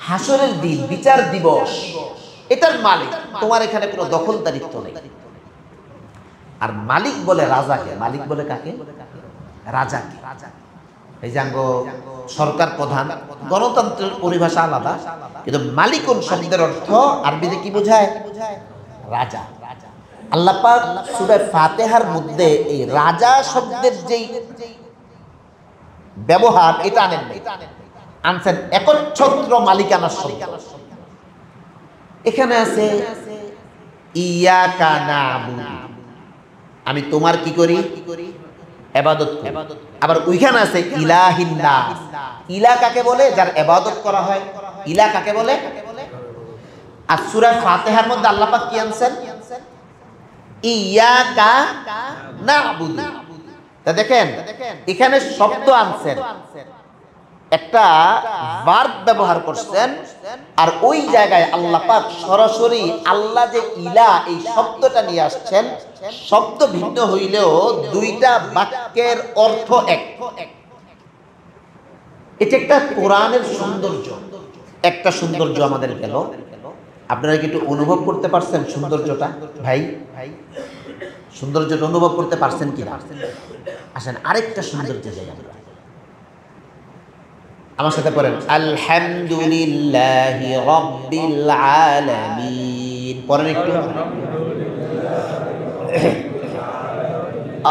হাসরের দিন বিচার দিবস এটার মালিক, তোমার এখানে কোনো দখলদারিত্ব নেই। আর মালিক বলে রাজাকে। মালিক বলে কাকে? রাজাকে। এই যে সরকার প্রধান, গণতন্ত্রের পরিভাষা আলাদা, কিন্তু মালিকুন শব্দের অর্থ আরবিতে কি বোঝায়? রাজা। আল্লাহ পাক সূরা ফাতিহার মধ্যে এই রাজা শব্দের যেই ব্যবহার এটা আনেন নাই, আনছেন একচ্ছত্র মালিকানার শব্দ। এখানে আছে ইয়াকা নাবুদু, আমি তোমার কি করি? ইবাদত করি। আবার ওইখানে আছে ইলাহিন নাস। ইলা কাকে বলে? যার ইবাদত করা হয়। ইলা কাকে বলে? আর সূরা ফাতিহার মধ্যে আল্লাহ পাক কি আনছেন? ইয়াকা নাবুদু। তা দেখেন এখানে শব্দ আনছেন, একটা ভার্ব ব্যবহার করছেন, আর ওই জায়গায় আল্লাহ পাক সরাসরি আল্লাহ যে ইলা এই শব্দটা নিয়ে আসছেন। শব্দ ভিন্ন হইলেও দুইটা বাক্যের অর্থ এক। এটা একটা কোরআনের সৌন্দর্য, একটা সৌন্দর্য আমাদের গেল। আপনারা কি একটু অনুভব করতে পারছেন সৌন্দর্যটা? ভাই সৌন্দর্যটা অনুভব করতে পারছেন কিনা? আসেন আরেকটা সৌন্দর্য জায়গা আমার সাথে পড়েন আলহামদুলিল্লাহি রাব্বিল আলামিন। পড়েন একটু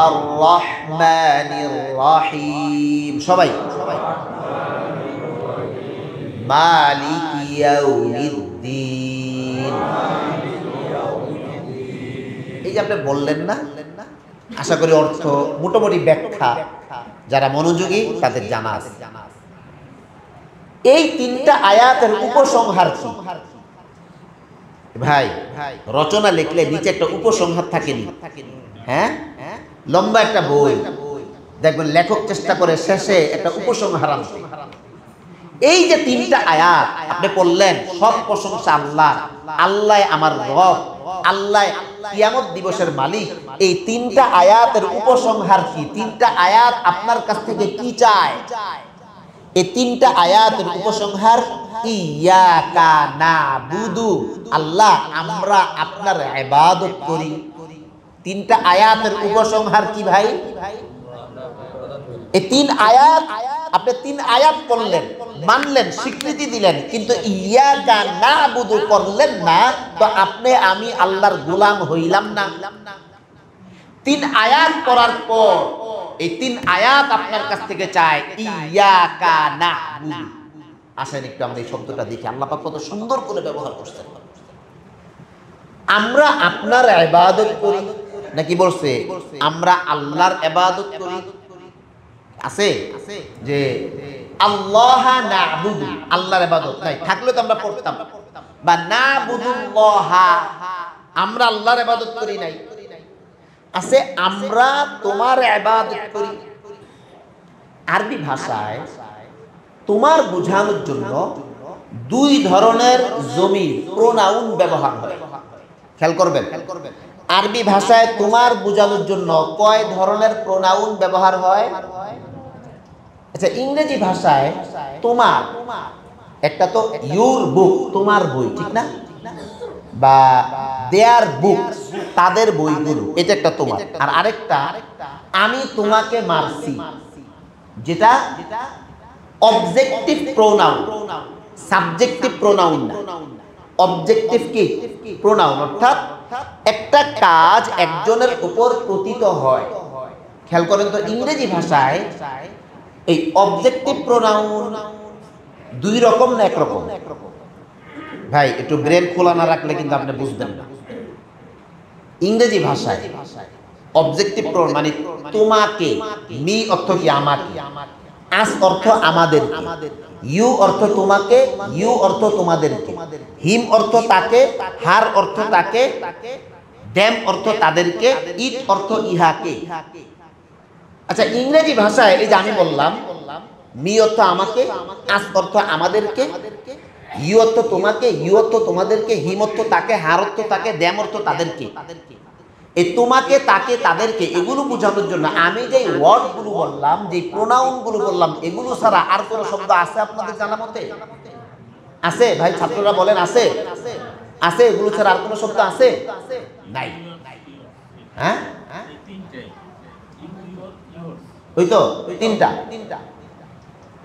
আর রহমানির রহিম। সবাই মালিকি ইয়াউমিদ্দিন। এই যে আপনি বললেন না, আশা করি অর্থ মোটামুটি ব্যাখ্যা যারা মনোযোগী তাদের জানা আছে। এই তিনটা আয়াতের উপসংহার কি? ভাই রচনা লিখলে নিচে একটা উপসংহার থাকেনি? হ্যাঁ, লম্বা একটা বই দেখবেন লেখক চেষ্টা করে শেষে একটা উপসংহার আনতে। এই যে তিনটা আয়াত আপনি পড়লেন, সব প্রশংসা আল্লাহ। আল্লাহ আমার রব, আল্লাহ কিয়ামত দিবসের মালিক। এই তিনটা আয়াতের উপসংহার কি? তিনটা আয়াত আপনার কাছ থেকে কি চায়? এই তিনটা আয়াতের উপসংহার ইয়াকা নাবুদু, আল্লাহ আমরা আপনার ইবাদত করি। তিনটা আয়াতের উপসংহার কি ভাই? এই তিন আয়াত, আপনি তিন আয়াত পড়লেন, মানলেন, স্বীকৃতি দিলেন, কিন্তু ইয়াকা নাবুদু করলেন না, তো আপনি আমি আল্লাহর গোলাম হইলাম না। তিন আয়াত পড়ার পর এই তিন আয়াত আপনার কাছ থেকে চায় ইয়াকা নাবুদু। আসেন একটু আমরা এই শব্দটা দেখি, আল্লাহ পাক কত সুন্দর করে ব্যবহার করছেন। আমরা আপনার ইবাদত করি নাকি বলছে আমরা আল্লাহর ইবাদত করি? আছে যে আল্লাহ নাবুদু, আল্লাহর ইবাদত নাই, থাকলে তো আমরা পড়তাম। বা নাবুদুল্লাহ, আমরা আল্লাহর ইবাদত করি নাই। আছে আমরা তোমার ইবাদত করি। আরবি ভাষায় তোমার বোঝানোর জন্য দুই ধরনের জমির প্রোনাউন ব্যবহার হয়। খেয়াল করবেন, আরবি ভাষায় তোমার বোঝানোর জন্য কয় ধরনের প্রোনাউন ব্যবহার হয়? আচ্ছা, ইংরেজি ভাষায় তোমার একটা তো ইউর বুক, তোমার বই, ঠিক না? বা দেয়ার বুক, তাদের বইগুলো, এটা একটা তোমার। আর আরেকটা আমি তোমাকে মারছি, যেটা অবজেক্টিভ প্রোনাউন, সাবজেক্টিভ প্রোনাউন না, অবজেক্টিভ কি প্রোনাউন, অর্থাৎ একটা কাজ একজনের উপর পতিত হয়। খেয়াল করেন তো, ইংরেজি ভাষায় এই অবজেক্টিভ প্রোনাউন দুই রকম না একরকম? ভাই একটু ব্রেন খোলা না রাখলে কিন্তু আপনি বুঝবেন না। ইংরেজি ভাষায় অবজেক্টিভ প্রোনাউন মানে তোমাকে, মি অর্থ কি আমাকে, আস অর্থ আমাদের, ইউ অর্থ তোমাকে, ইউ অর্থ তোমাদেরকে, হিম অর্থ তাকে, হার অর্থ তাকে, দ্যাম অর্থ তাদেরকে, ইট অর্থ ইহাকে। আচ্ছা, ইংরেজি ভাষায় এই যে আমি বললাম মি অর্থ আমাকে, আস অর্থ আমাদেরকে, ইউ অর্থ তোমাকে, ইউ অর্থ তোমাদেরকে, হিম অর্থ তাকে, হার অর্থ তাকে, দ্যাম অর্থ তাদেরকে। এই তোমাকে, তাকে, তাদেরকে এগুলো বোঝানোর জন্য আমি যে ওয়ার্ড গুলো বললাম, যে প্রোনাউন গুলো বললাম, এগুলো ছাড়া আর কোন শব্দ আছে আপনাদের জানা মতে? আছে ভাই? ছাত্ররা বলেন আছে? আছে? এগুলো ছাড়া আর কোন শব্দ আছে? নাই। হ্যাঁ, ওই তো তিনটা।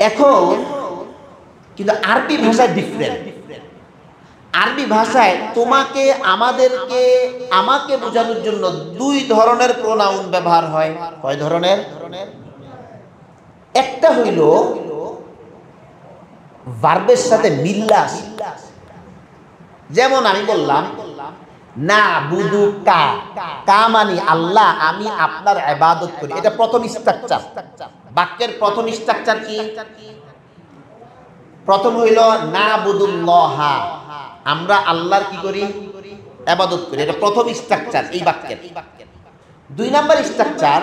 এখন কিন্তু আরবি ভাষায় ডিফারেন্ট। আরবি ভাষায় তোমাকে, আমাদেরকে, আমাকে বোঝানোর জন্য দুই ধরনের প্রোনাউন ব্যবহার হয়। কয় ধরনের? একটা হইল ভার্বের সাথে মিল্লাস, যেমন আমি বললাম না বুদু কা, কা মানে আল্লাহ, আমি আপনার ইবাদত করি। এটা প্রথম স্ট্রাকচার, বাক্যের প্রথম স্ট্রাকচার কি? প্রথম হইল না বুদুল্লাহা, আমরা আল্লাহর কি করি? ইবাদত করি। এটা প্রথম স্ট্রাকচার এই বাক্যের। দুই নাম্বার স্ট্রাকচার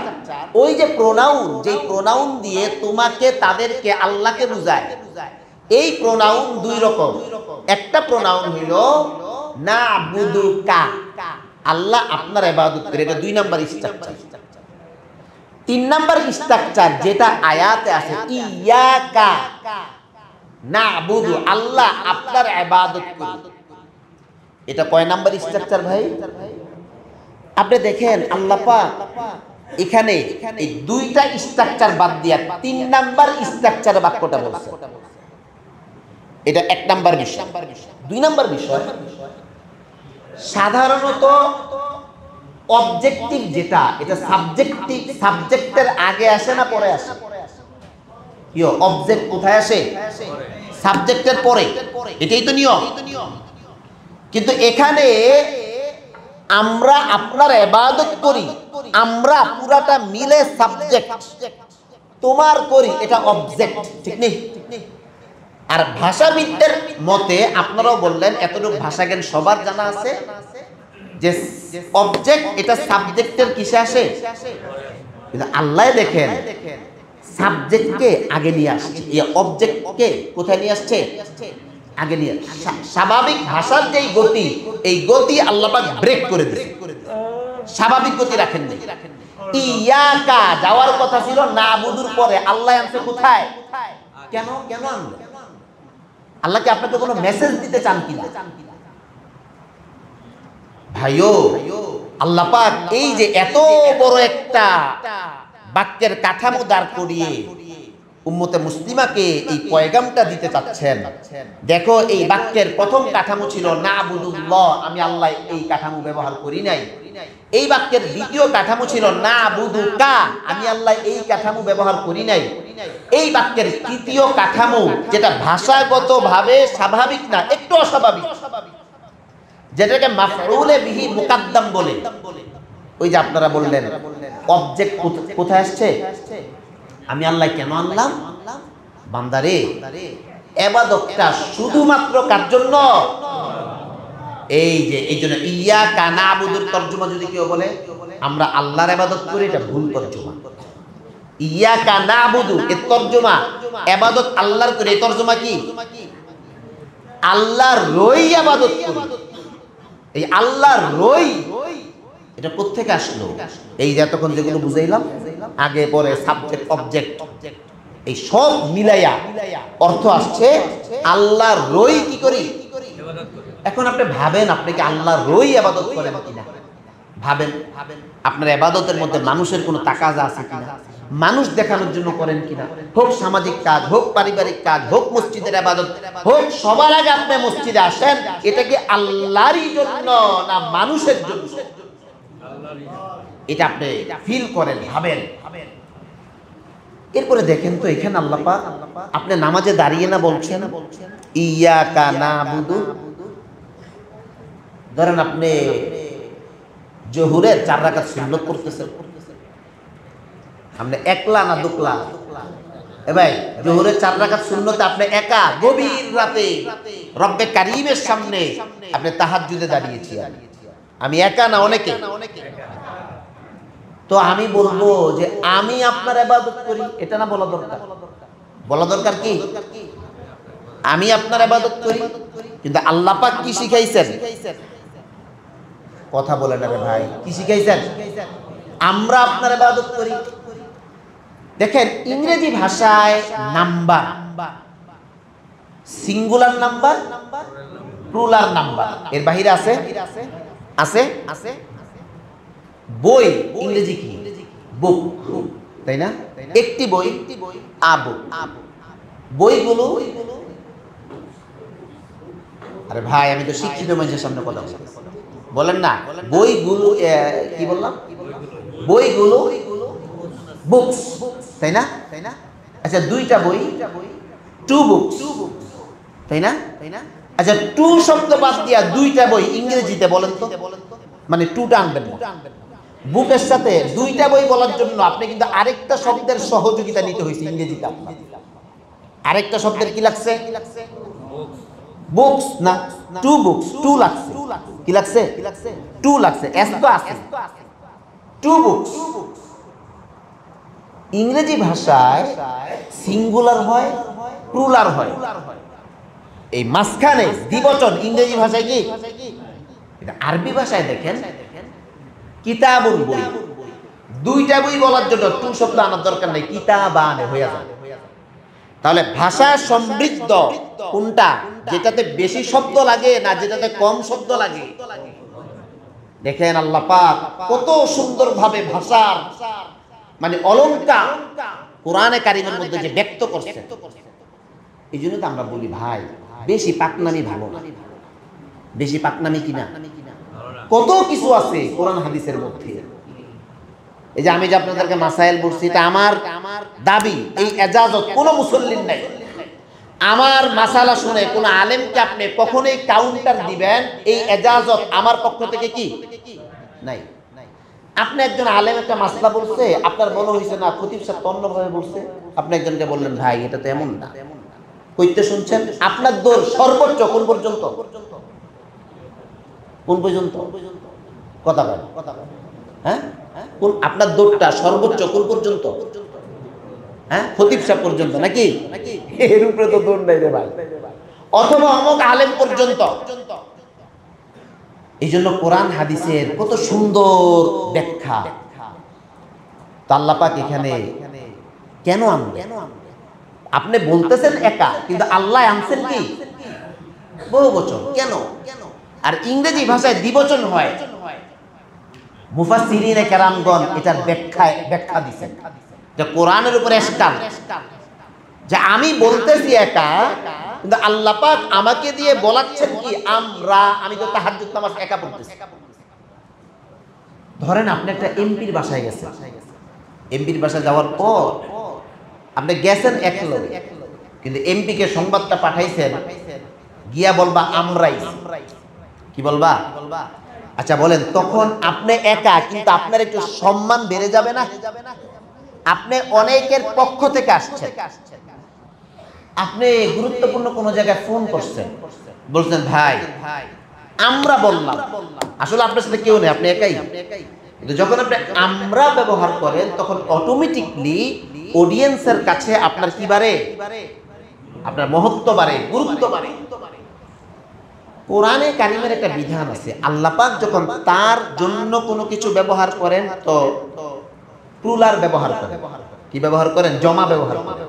ওই যে প্রোনাউন, যেই প্রোনাউন দিয়ে তোমাকে, তাদেরকে, আল্লাহকে বুঝায়, এই প্রোনাউন দুই রকম। একটা প্রোনাউন হইল না বুদু কা, আল্লাহ আপনার ইবাদত করে, এটা দুই নাম্বার স্ট্রাকচার। তিন নাম্বার স্ট্রাকচার যেটা আয়াতে আছে, ইয়াকা না বুদু, আল্লাহ আপনার ইবাদত করি। এটা কয় নাম্বার স্ট্রাকচার ভাই? আপনি দেখেন আল্লাহ পাক এখানে এই দুইটা স্ট্রাকচার বাদ দিয়া তিন নাম্বার স্ট্রাকচারে বাক্যটা বলছে। এটা এক নাম্বার বিষয়। দুই নাম্বার বিষয়, সাধারণত অবজেক্টিভ যেটা, এটা সাবজেক্টিভ, সাবজেক্টের আগে আসে না পরে আসে? কি অবজেক্ট কোথায় আসে? সাবজেক্টের পরে। এটাই তো নিয়ম। কিন্তু এখানে আমরা আপনার ইবাদত করি, আমরা পুরাটা মিলে সাবজেক্ট, তোমার করি এটা অবজেক্ট, ঠিক নেই? আর ভাষাবিদদের মতে আপনারাও বললেন, এতটুকু ভাষা জ্ঞান সবার জানা আছে যে অবজেক্ট এটা সাবজেক্টের কিসে আসে? কিন্তু আল্লাহ দেখেন সাবজেক্টকে আগে নিয়ে আসছে, এই অবজেক্টকে কোথায় নিয়ে আসছে? আগে নিয়ে। স্বাভাবিক ভাষার যেই গতি, এই গতি আল্লাহ পাক ব্রেক করে দিয়েছে, স্বাভাবিক গতি রাখেন নাই। ইয়াকা যাওয়ার কথা ছিল না বুদুর পরে, আল্লাহ আনছে কোথায়? কেন? কেন আনলেন? আল্লাহকে আপনাকে কোনো মেসেজ দিতে চান কিনা? ভাইও, আল্লাহ পাক এই যে এত বড় একটা বাক্যের কাঠামো দাঁড় করিয়ে উম্মতে মুসলিমাকে এই পয়গামটা দিতে চাচ্ছেন। দেখো, এই বাক্যের প্রথম কাঠামো ছিল না বুদুল্লাহ, আমি আল্লাহ, এই কাঠামো ব্যবহার করি নাই। এই বাক্যের দ্বিতীয় কাঠামো ছিল না বুদু কা, আমি আল্লাহ, এই কাঠামো ব্যবহার করি নাই। এই বাক্যের তৃতীয় কাঠামো, যেটা ভাষাগতভাবে স্বাভাবিক না, একটু অস্বাভাবিক, যেটাকে মাফউলে বিহি মুকাদ্দাম বলে। ওই যে আপনারা বললেন অবজেক্ট কোথায় আসছে? আমি আল্লাহ কেন আনলাম? বান্দারে, ইবাদতটা শুধুমাত্র কার জন্য? এই যে এই জন্য ইয়াকা নাবুদুর তরজমা যদি কেউ বলে আমরা আল্লাহর ইবাদত করি, এটা ভুল তরজমা। ইয়াকা নাবুদু এর তরজমা ইবাদত আল্লাহর করি, এই তরজমা কি? আল্লাহর রই ইবাদত করি। এই আল্লাহর রই এটা কোত্থেকে আসলো? এই যে এতক্ষণ যেগুলো বুঝাইলাম আগে পরে সাবজেক্ট অবজেক্ট এই সব মিলাইয়া অর্থ আসছে আল্লাহর রই কি করি। এখন আপনি ভাবেন, আপনি কি আল্লাহর রই ইবাদত করেন কিনা? ভাবেন আপনার ইবাদতের মধ্যে মানুষের কোনো তাকাজা আছে কিনা, মানুষ দেখানোর জন্য করেন কিনা, হোক সামাজিক কাজ, হোক পারিবারিক কাজ, হোক মসজিদের ইবাদত হোক, সবার আগে আপনি মসজিদে আসেন, এটা কি আল্লাহরই জন্য না মানুষের জন্য? এটা আপনি ফিল করেন, ভাবেন। এরপরে দেখেন তো এখানে আল্লাহ পাক আপনি নামাজে দাঁড়িয়ে না বলছেন ইয়াকা নাবুদু। ধরেন আপনি জোহরের 4 রাকাত সুন্নত করতেছেন, আপনি একলা না দুকলা? এ ভাই, জোহরের 4 রাকাত সুন্নতে আপনি একা গভীর রাতে রব্বে কারীমের সামনে আপনি তাহাজ্জুদে দাঁড়িয়েছেন। আমি একা না অনেকে? তো আমি বলবো যে আমি আপনার ইবাদত করি, এটা না বলা দরকার? বলা দরকার কি আমি আপনার ইবাদত করি? কিন্তু আল্লাহ পাক কি শিখাইছেন? কথা বলেন রে ভাই, কি শিখাইছেন? আমরা আপনার ইবাদত করি। দেখেন ইংরেজি ভাষায় number, singular number, plural number, এর বাহিরে আছে? আছে। বই ইংরেজি কি? বুক, তাই না? একটি বই আবু। বইগুলো, আরে ভাই আমি তো শিক্ষিত মানুষের সামনে কথা বলছি, বলেন না বইগুলো, কি বললাম? বইগুলো বুকস, তাই না? আচ্ছা 2টা বই, 2 বুকস, তাই না? আচ্ছা 2 শব্দ বাদ দিয়া 2টা বই ইংরেজিতে বলেন তো, মানে 2টা আনবেন না। বুকের সাথে 2টা বই বলার জন্য আপনি কিন্তু আরেকটা শব্দের সহযোগিতা নিতে হয়েছে ইংরেজিতে। আরেকটা শব্দের কি লাগছে? বুকস না, 2 বুকস, 2 লাগছে। কি লাগছে? 2 লাগছে। এস তো আছে, 2 বুকস। ইংরেজি ভাষায় সিঙ্গুলার হয়, প্লুরাল হয়, এই মাঝখানে দ্বিবচন। ইংরেজি ভাষায় কি? আরবি ভাষায় দেখেন কিতাবুন, বই। 2টা বই বলার জন্য 2 শব্দ আনার দরকার নেই, কিতাবান হয়ে যায়। তাহলে ভাষা সমৃদ্ধ কোনটা? যেটাতে বেশি শব্দ লাগে না যেটাতে কম শব্দ লাগে? দেখেন আল্লাহ পাক কত সুন্দরভাবে ভাষার মানে অলংকার কোরআনে কারিমের মধ্যে যে ব্যক্ত করছে। এই জন্য তো আমরা বলি ভাই বেশি পাকনামি ভালো না। বেশি পাকনামি কিনা? কত কিছু আছে কোরআন হাদিসের মধ্যে। এই যে আমি যে আপনাদেরকে মাসাইল বলছি, এটা আমার দাবি, এই এজাজত কোনো মুসল্লির নাই। আমার মাসালা শুনে কোন আলেমকে আপনি কখনোই কাউন্টার দিবেন, এই এজাজত আমার পক্ষ থেকে কি নাই। আপনি একজন আলেম একটা মাসলা বলছে, আপনার মনে হয়েছে না খতিব সাহেব অন্যভাবে বলছে, আপনি একজনকে বললেন ভাই এটা তো এমন না, কইতে শুনছেন। আপনার দৌড় সর্বোচ্চ কোন পর্যন্ত? কোন পর্যন্ত? কথা বলেন, হ্যাঁ? আপনার দৌড়টা সর্বোচ্চ কোন পর্যন্ত? হ্যাঁ, খতিব সাহেব পর্যন্ত নাকি? এর উপরে তো দৌড় নাই রে ভাই, অথবা অমুক আলেম পর্যন্ত। এই জন্য কোরআন হাদিসের কত সুন্দর ব্যাখ্যা। তো আল্লাহ পাক এখানে কেন আনলেন? আপনি বলতেছেন একা, কিন্তু আল্লাহ আনছেন কি বহু বচন। কেন? আর ইংরেজি ভাষায় দ্বিবচন হয়। মুফাসসিরিনে কেরামগণ এটার ব্যাখ্যা দিয়েছেন যে কোরআনের উপরে এসকাল, যে আমি বলতেছি একা, কিন্তু আল্লাহ পাক আমাকে দিয়ে বলাচ্ছেন কি আমরা। আমি তো তাহাজ্জুদ নামাজ একা পড়তেছি। ধরেন আপনি একটা এমপির বাসায় গেছেন, এমপির বাসায় যাওয়ার পর আপনি গেছেন এক লোকে, কিন্তু এমপি কে সংবাদটা পাঠাইছেন, গিয়া বলবা আমরাই। কি বলবা? আচ্ছা বলেন, তখন আপনি একা, কিন্তু আপনার একটু সম্মান বেড়ে যাবে না? আপনি অনেকের পক্ষ থেকে আসছেন, আপনি গুরুত্বপূর্ণ কোন জায়গায় ফোন করছেন, বলছেন ভাই আমরা বললাম, আসলে আপনার সাথে কেউ নেই, আপনি একাই। কিন্তু যখন আপনি আমরা ব্যবহার করেন তখন অটোমেটিকলি অডিয়েন্সের কাছে আপনার কি বাড়ে, আপনার মহত্ব বাড়ে, গুরুত্ব বাড়ে। কোরআনে কারিমের একটা বিধান আছে, আল্লাহ পাক যখন তার জন্য কোনো কিছু ব্যবহার করেন তো প্লুরাল ব্যবহার করেন। কি ব্যবহার করেন? জমা ব্যবহার করেন।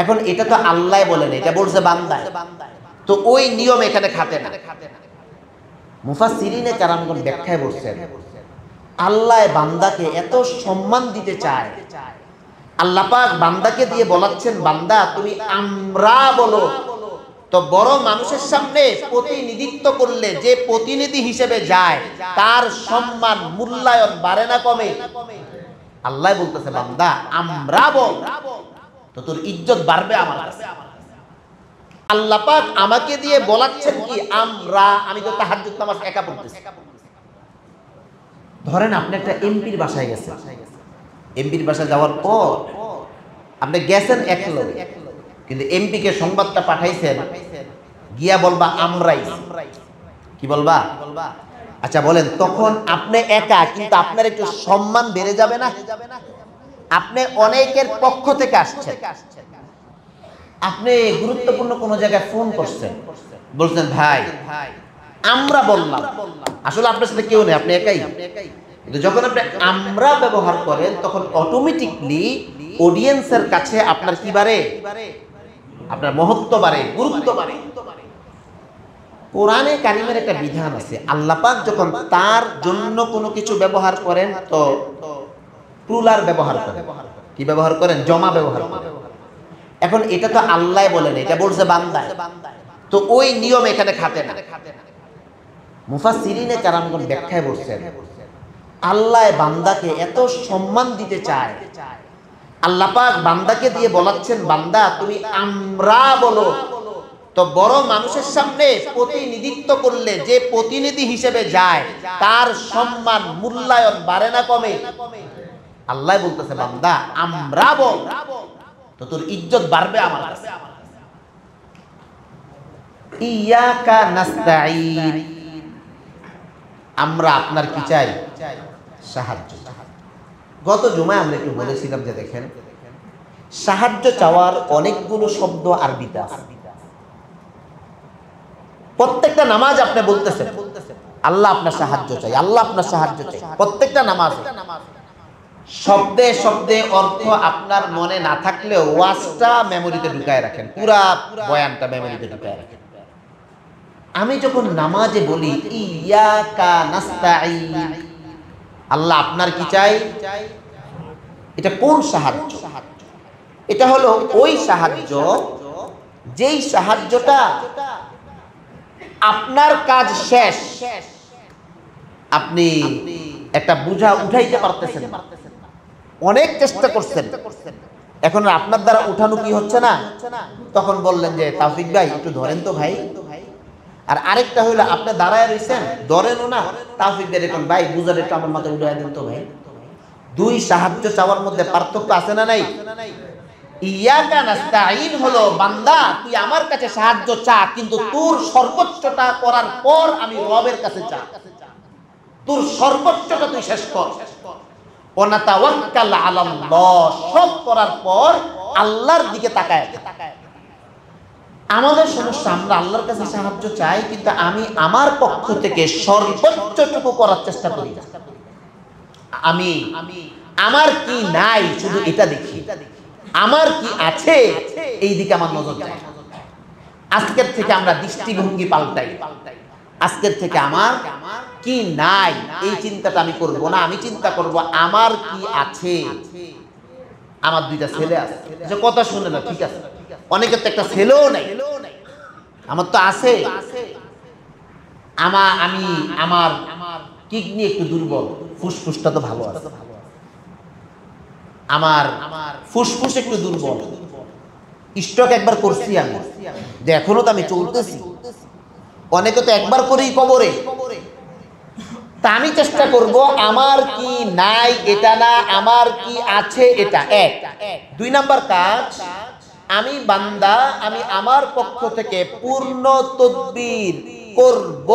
এখন এটা তো আল্লাহ বলেন, এটা বলছে বান্দা, তো ওই নিয়ম এখানে খাটে না। মুফাসসিরিনে কেরামগণ ব্যাখ্যায় বলছেন, আল্লাহ বান্দাকে এত সম্মান দিতে চায়, আল্লাহ পাক বান্দাকে দিয়ে বলাচ্ছেন, বান্দা তুমি আমরা বলো। তো বড় মানুষের সামনে প্রতিনিধিত্ব করলে যে প্রতিনিধি হিসেবে যায় তার সম্মান মূল্যায়ন বাড়ে না কমে? আল্লাহ বলতেছে, বান্দা আমরা বল, তো তোর ইজ্জত বাড়বে আমার কাছে। আল্লাহ পাক আমাকে দিয়ে বলাচ্ছেন কি আমরা, আমি তো তাহাজ্জুদ নামাজ একা পড়তেছি। ধরেন আপনি একটা এমপির বাসায় গেছেন, এমপির বাসায় যাওয়ার পর আপনি গেছেন এক লোক, কিন্তু এমপি কে সংবাদটা পাঠাইছেন, গিয়া বলবা আমরাই। কি বলবা? আচ্ছা বলেন, তখন আপনি একা, কিন্তু আপনার একটু সম্মান বেড়ে যাবে না? আপনি অনেকের পক্ষ থেকে আসছেন, আপনি গুরুত্বপূর্ণ কোন জায়গায় ফোন করছেন, বলছেন ভাই আমরা বললাম, আসলে আপনার সাথে কেউ নেই, আপনি একাই। কিন্তু যখন আপনি আমরা ব্যবহার করেন তখন অটোমেটিকলি অডিয়েন্সের কাছে আপনার কি বাড়ে, আপনার মহত্ব বাড়ে, গুরুত্ব বাড়ে। কোরআনে কারিমের একটা বিধান আছে, আল্লাহ পাক যখন তার জন্য কোনো কিছু ব্যবহার করেন তো প্লুরাল ব্যবহার করেন। কি ব্যবহার করেন? জমা ব্যবহার করেন। এখন এটা তো আল্লাহ বলেন, এটা বলছে বান্দা, তো ওই নিয়ম এখানে খাটে না। মুফাসসিরিনে কেরামগণ ব্যাখ্যায় বলছেন, আল্লাহ বান্দাকে এত সম্মান দিতে চায়, আল্লাহ পাক বান্দাকে দিয়ে বলাচ্ছেন, বান্দা তুমি আমরা বলো। তো বড় মানুষের সামনে প্রতিনিধিত্ব করলে যে প্রতিনিধি হিসেবে যায় তার সম্মান মূল্যায়ন বাড়ে না কমে? আল্লাহ বলতেছে, বান্দা আমরা বল, তো তোর ইজ্জত বাড়বে আমার কাছে। ইয়াকা নাস্তাঈন, আমরা আপনার কি চাই? সাহায্য। গত জুমায় আমরা একটু বলেছিলাম যে দেখেন, সাহায্য চাওয়ার অনেকগুলো শব্দ আরবিতে আছে। প্রত্যেকটা নামাজ আপনি বলতেছেন আল্লাহ আপনার সাহায্য চাই, আল্লাহ আপনার সাহায্য চাই, প্রত্যেকটা নামাজ। শব্দে শব্দে অর্থ আপনার মনে না থাকলেও ওয়াজটা মেমোরিতে ঢুকায় রাখেন, পুরা বয়ানটা মেমোরিতে ঢুকায় রাখেন। আমি যখন নামাজে বলি ইয়াকা নাস্তাঈন, আল্লাহ আপনার কি চাই, এটা কোন সাহায্য? এটা হলো ওই সাহায্য যেই সাহায্যটা আপনার কাজ শেষ, আপনি একটা বোঝা উঠাইতে পারতেছেন না, অনেক চেষ্টা করছেন, এখন আপনার দ্বারা উঠানো কি হচ্ছে না, তখন বললেন যে তাওফিক ভাই একটু ধরেন তো ভাই। আর আরেকটা হইলো আপনি দাঁড়ায় রয়েছেন, ধরেনও না, তাওফিক ভাই এখন ভাই বুঝার একটু আমার মাথায় উঠাই দেন তো ভাই। দুই সাহায্য চাওয়ার মধ্যে পার্থক্য আছে না নাই? ইয়াকা নাস্তাঈন হলো বান্দা তুই আমার কাছে সাহায্য চা, কিন্তু তোর সর্বোচ্চটা করার পর আমি রবের কাছে চা, তোর সর্বোচ্চটা তুই শেষ কর। ওয়া তাওয়াক্কাল আলাল্লাহ, সব করার পর আল্লাহর দিকে তাকায়। আমাদের সমস্যা, আমরা আল্লাহর কাছে সাহায্য চাই, কিন্তু আমি আমার পক্ষ থেকে সর্বোচ্চটুকু করার চেষ্টা করি। আমি আমার কি নাই শুধু এটা দেখি, আমার কি আছে এই দিকে আমার নজর যায়। আজকের থেকে আমরা দৃষ্টিভঙ্গি পাল্টাই, আজকের থেকে আমার কি নাই এই চিন্তাটা আমি করব না, আমি চিন্তা করব আমার কি আছে। আমার দুইটা ছেলে আছে, যে কথা শুনে না, ঠিক আছে, অনেকের তো একটা ছেলেও নেই, আমার তো আছে। আমি আমার কিডনি একটু দুর্বল, ফুসফুসটা তো ভালো আছে, আমার ফুসফুস একটু দুর্বল, স্ট্রোক একবার করছি আমি, যে এখনো তো আমি চলতেছি। অনেকে তো একবার করেই কবরে। তা আমি চেষ্টা করব আমার কি নাই এটা না, আমার কি আছে এটা। এক। দুই নাম্বার কাজ, আমি বান্দা, আমি আমার পক্ষ থেকে পূর্ণ তদবির করব,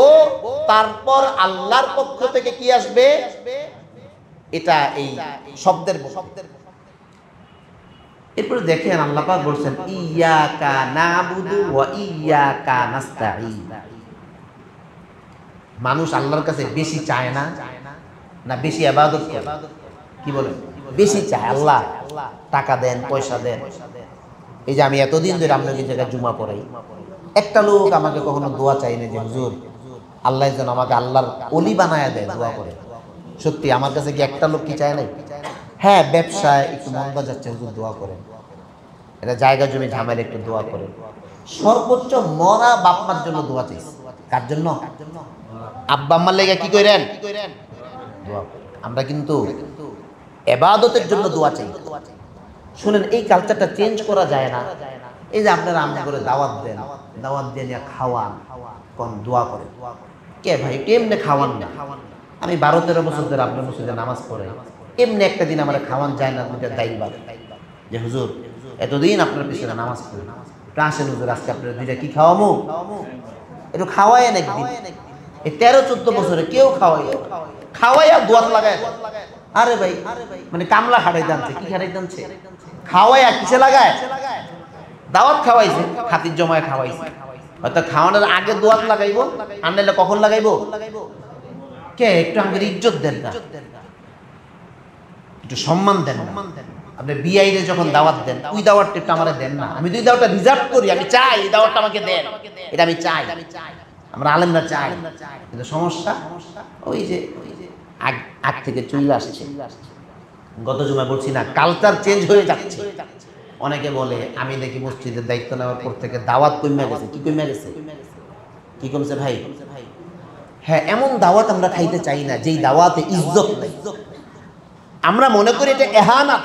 তারপর আল্লাহর পক্ষ থেকে কি আসবে? এটা এই শব্দের। এরপরে দেখেন আল্লাহ পাক বলছেন ইয়াকা নাবুদু ওয়া ইয়াকা নাস্তাঈন। মানুষ আল্লাহর কাছে বেশি চায় না, না বেশি ইবাদত করে? কি বলেন? বেশি চায়। আল্লাহ টাকা দেন, পয়সা দেন। এই যে আমি এতদিন ধরে আপনাদের জায়গায় জুমা পড়াই, একটা লোক আমাকে কখনো দোয়া চাই না যে হুজুর আল্লাহ যেন আমাকে আল্লাহর ওলি বানায়া দেয়, দোয়া করে। সত্যি আমার কাছে কি একটা লোক কি চায় নাই? হ্যাঁ, ব্যবসায় একটু মন্দা যাচ্ছে, হুজুর দোয়া করেন। এটা জায়গা জমি ঝামেলা, একটু দোয়া করেন। সর্বোচ্চ মরা বাপমার জন্য দোয়া চাইছে। কার জন্য? আব্বা আম্মার লেগে কি করেন? দোয়া। আমরা কিন্তু ইবাদতের জন্য দোয়া চাই। শুনেন, এই কালচারটা চেঞ্জ করা যায় না। এই যে আপনারা আমনে করে দাওয়াত দেন, দাওয়াত দিয়ে খাওয়ান, কোন দোয়া করে কে ভাই? এমনি খাওয়ান না। আমি 12-13 বছর ধরে আপনার মসজিদে নামাজ পড়ে, এমনি একটা দিন আমার খাওয়ান যায় না দুইটা দাইল বাদ যে হুজুর এতদিন আপনার পিছনে নামাজ পড়ি, আসেন হুজুর আজকে আপনার দুইটা কি খাওয়ামো, একটু খাওয়ায়েন একদিন। এই 13-14 বছরে কেউ খাওয়াইয়া দোয়াত লাগায়। আরে ভাই, মানে কামলা খাড়াই জানছে, কি খাড়াই জানছে? খাওয়াইয়া কিসে লাগায়? দাওয়াত খাওয়াইছে, খাতির জমায় খাওয়াইছে। হয়তো খাওয়ানোর আগে দোয়াত লাগাইবো, আর নাইলে কখন লাগাইবো? কে একটু আমাদের ইজ্জত দেন না, একটু সম্মান দেন না। আপনি বিআইরে যখন দাওয়াত দেন, ওই দাওয়াতটা একটু আমারে দেন না। আমি দুই দাওয়াতটা রিজার্ভ করি, আমি চাই এই দাওয়াতটা আমাকে দেন, এটা আমি চাই। আমরা আলেমরা চাই, কিন্তু সমস্যা ওই যে আগ থেকে চলে আসছে। গত জুমায় বলছি না, কালচার চেঞ্জ হয়ে যাচ্ছে। অনেকে বলে আমি দেখি মসজিদের দায়িত্ব নেওয়ার পর থেকে দাওয়াত কমে গেছে। কি কমে গেছে? কি কমছে ভাই? হ্যাঁ, এমন দাওয়াত আমরা খাইতে চাই না যেই দাওয়াতে ইজ্জত নাই। আমরা মনে করি এটা এহানা।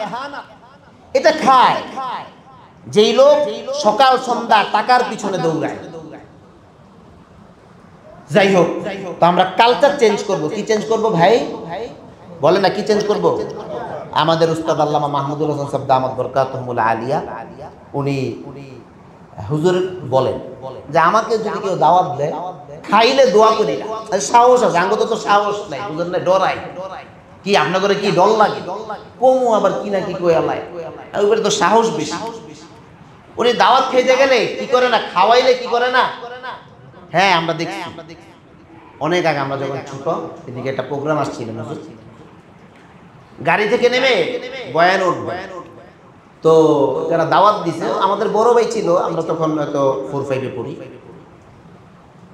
এটা খায় যেই লোক সকাল সন্ধ্যা টাকার পিছনে দৌড়ায়। যাই হোক, তো আমরা কালচার চেঞ্জ করব। কি চেঞ্জ করব ভাই? বলে না কি চেঞ্জ করব? আমাদের উস্তাদ আল্লামা মাহমুদুল হাসান সাহেব দামাত বরকাতুহুল আলিয়া, উনি হুজুর বলেন যে আমাকে যদি কেউ দাওয়াত দেয়, খাইলে দোয়া করি না। সাহস আছে, আঙ্গত তো সাহস নাই, বুঝলেন না? ডরাই কি? আপনার করে কি ডর লাগে? কমু আবার কি না কি কয়ালায়, ওইবারে তো সাহস বেশি। উনি দাওয়াত খাইতে গেলে কি করে না, খাওয়াইলে কি করে না? হ্যাঁ, আমরা দেখছি অনেক আগে, আমরা যখন ছোট, এদিকে একটা প্রোগ্রাম আসছিল, গাড়ি থেকে নেমে বয়ান উঠবে, তো যারা দাওয়াত দিছে আমাদের বড় ভাই ছিল, আমরা তখন হয়তো 4-5-এ পড়ি।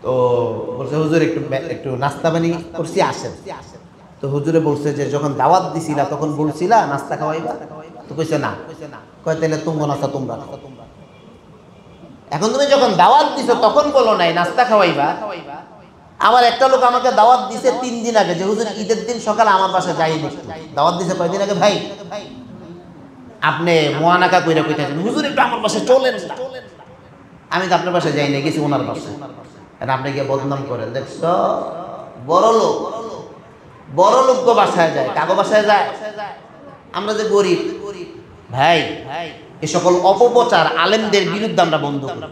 তো বলছে হুজুর একটু নাস্তা পানি করছি, আসেন। তো হুজুরে বলছে যে যখন দাওয়াত দিছিলা তখন বলছিলা নাস্তা খাওয়াইবা, তো কইছে না। কয় তাহলে তোমরা নাস্তা তোমরা খাও। এখন তুমি যখন দাওয়াত দিছো তখন বলো নাই নাস্তা খাওয়াইবা। আমার একটা লোক আমাকে দাওয়াত দিছে 3 দিন আগে, যে হুজুর ঈদের দিন সকালে আমার বাসায় যাই দেখতে। দাওয়াত দিছে কয়দিন আগে ভাই? আপনি মোয়ানাকা কইরা কইতেছেন হুজুর একটু আমার বাসায় চলেন না। আমি তো আপনার বাসায় যাই না, গেছি ওনার বাসায়। আর আপনি গিয়ে বদনাম করেন। দেখছো, বড় লোক গো বাসায় যায়, কাগো বাসায় যায়। আমরা যে গরিব ভাই, এই সকল অপপ্রচার আলেমদের বিরুদ্ধে আমরা বন্ধ করি।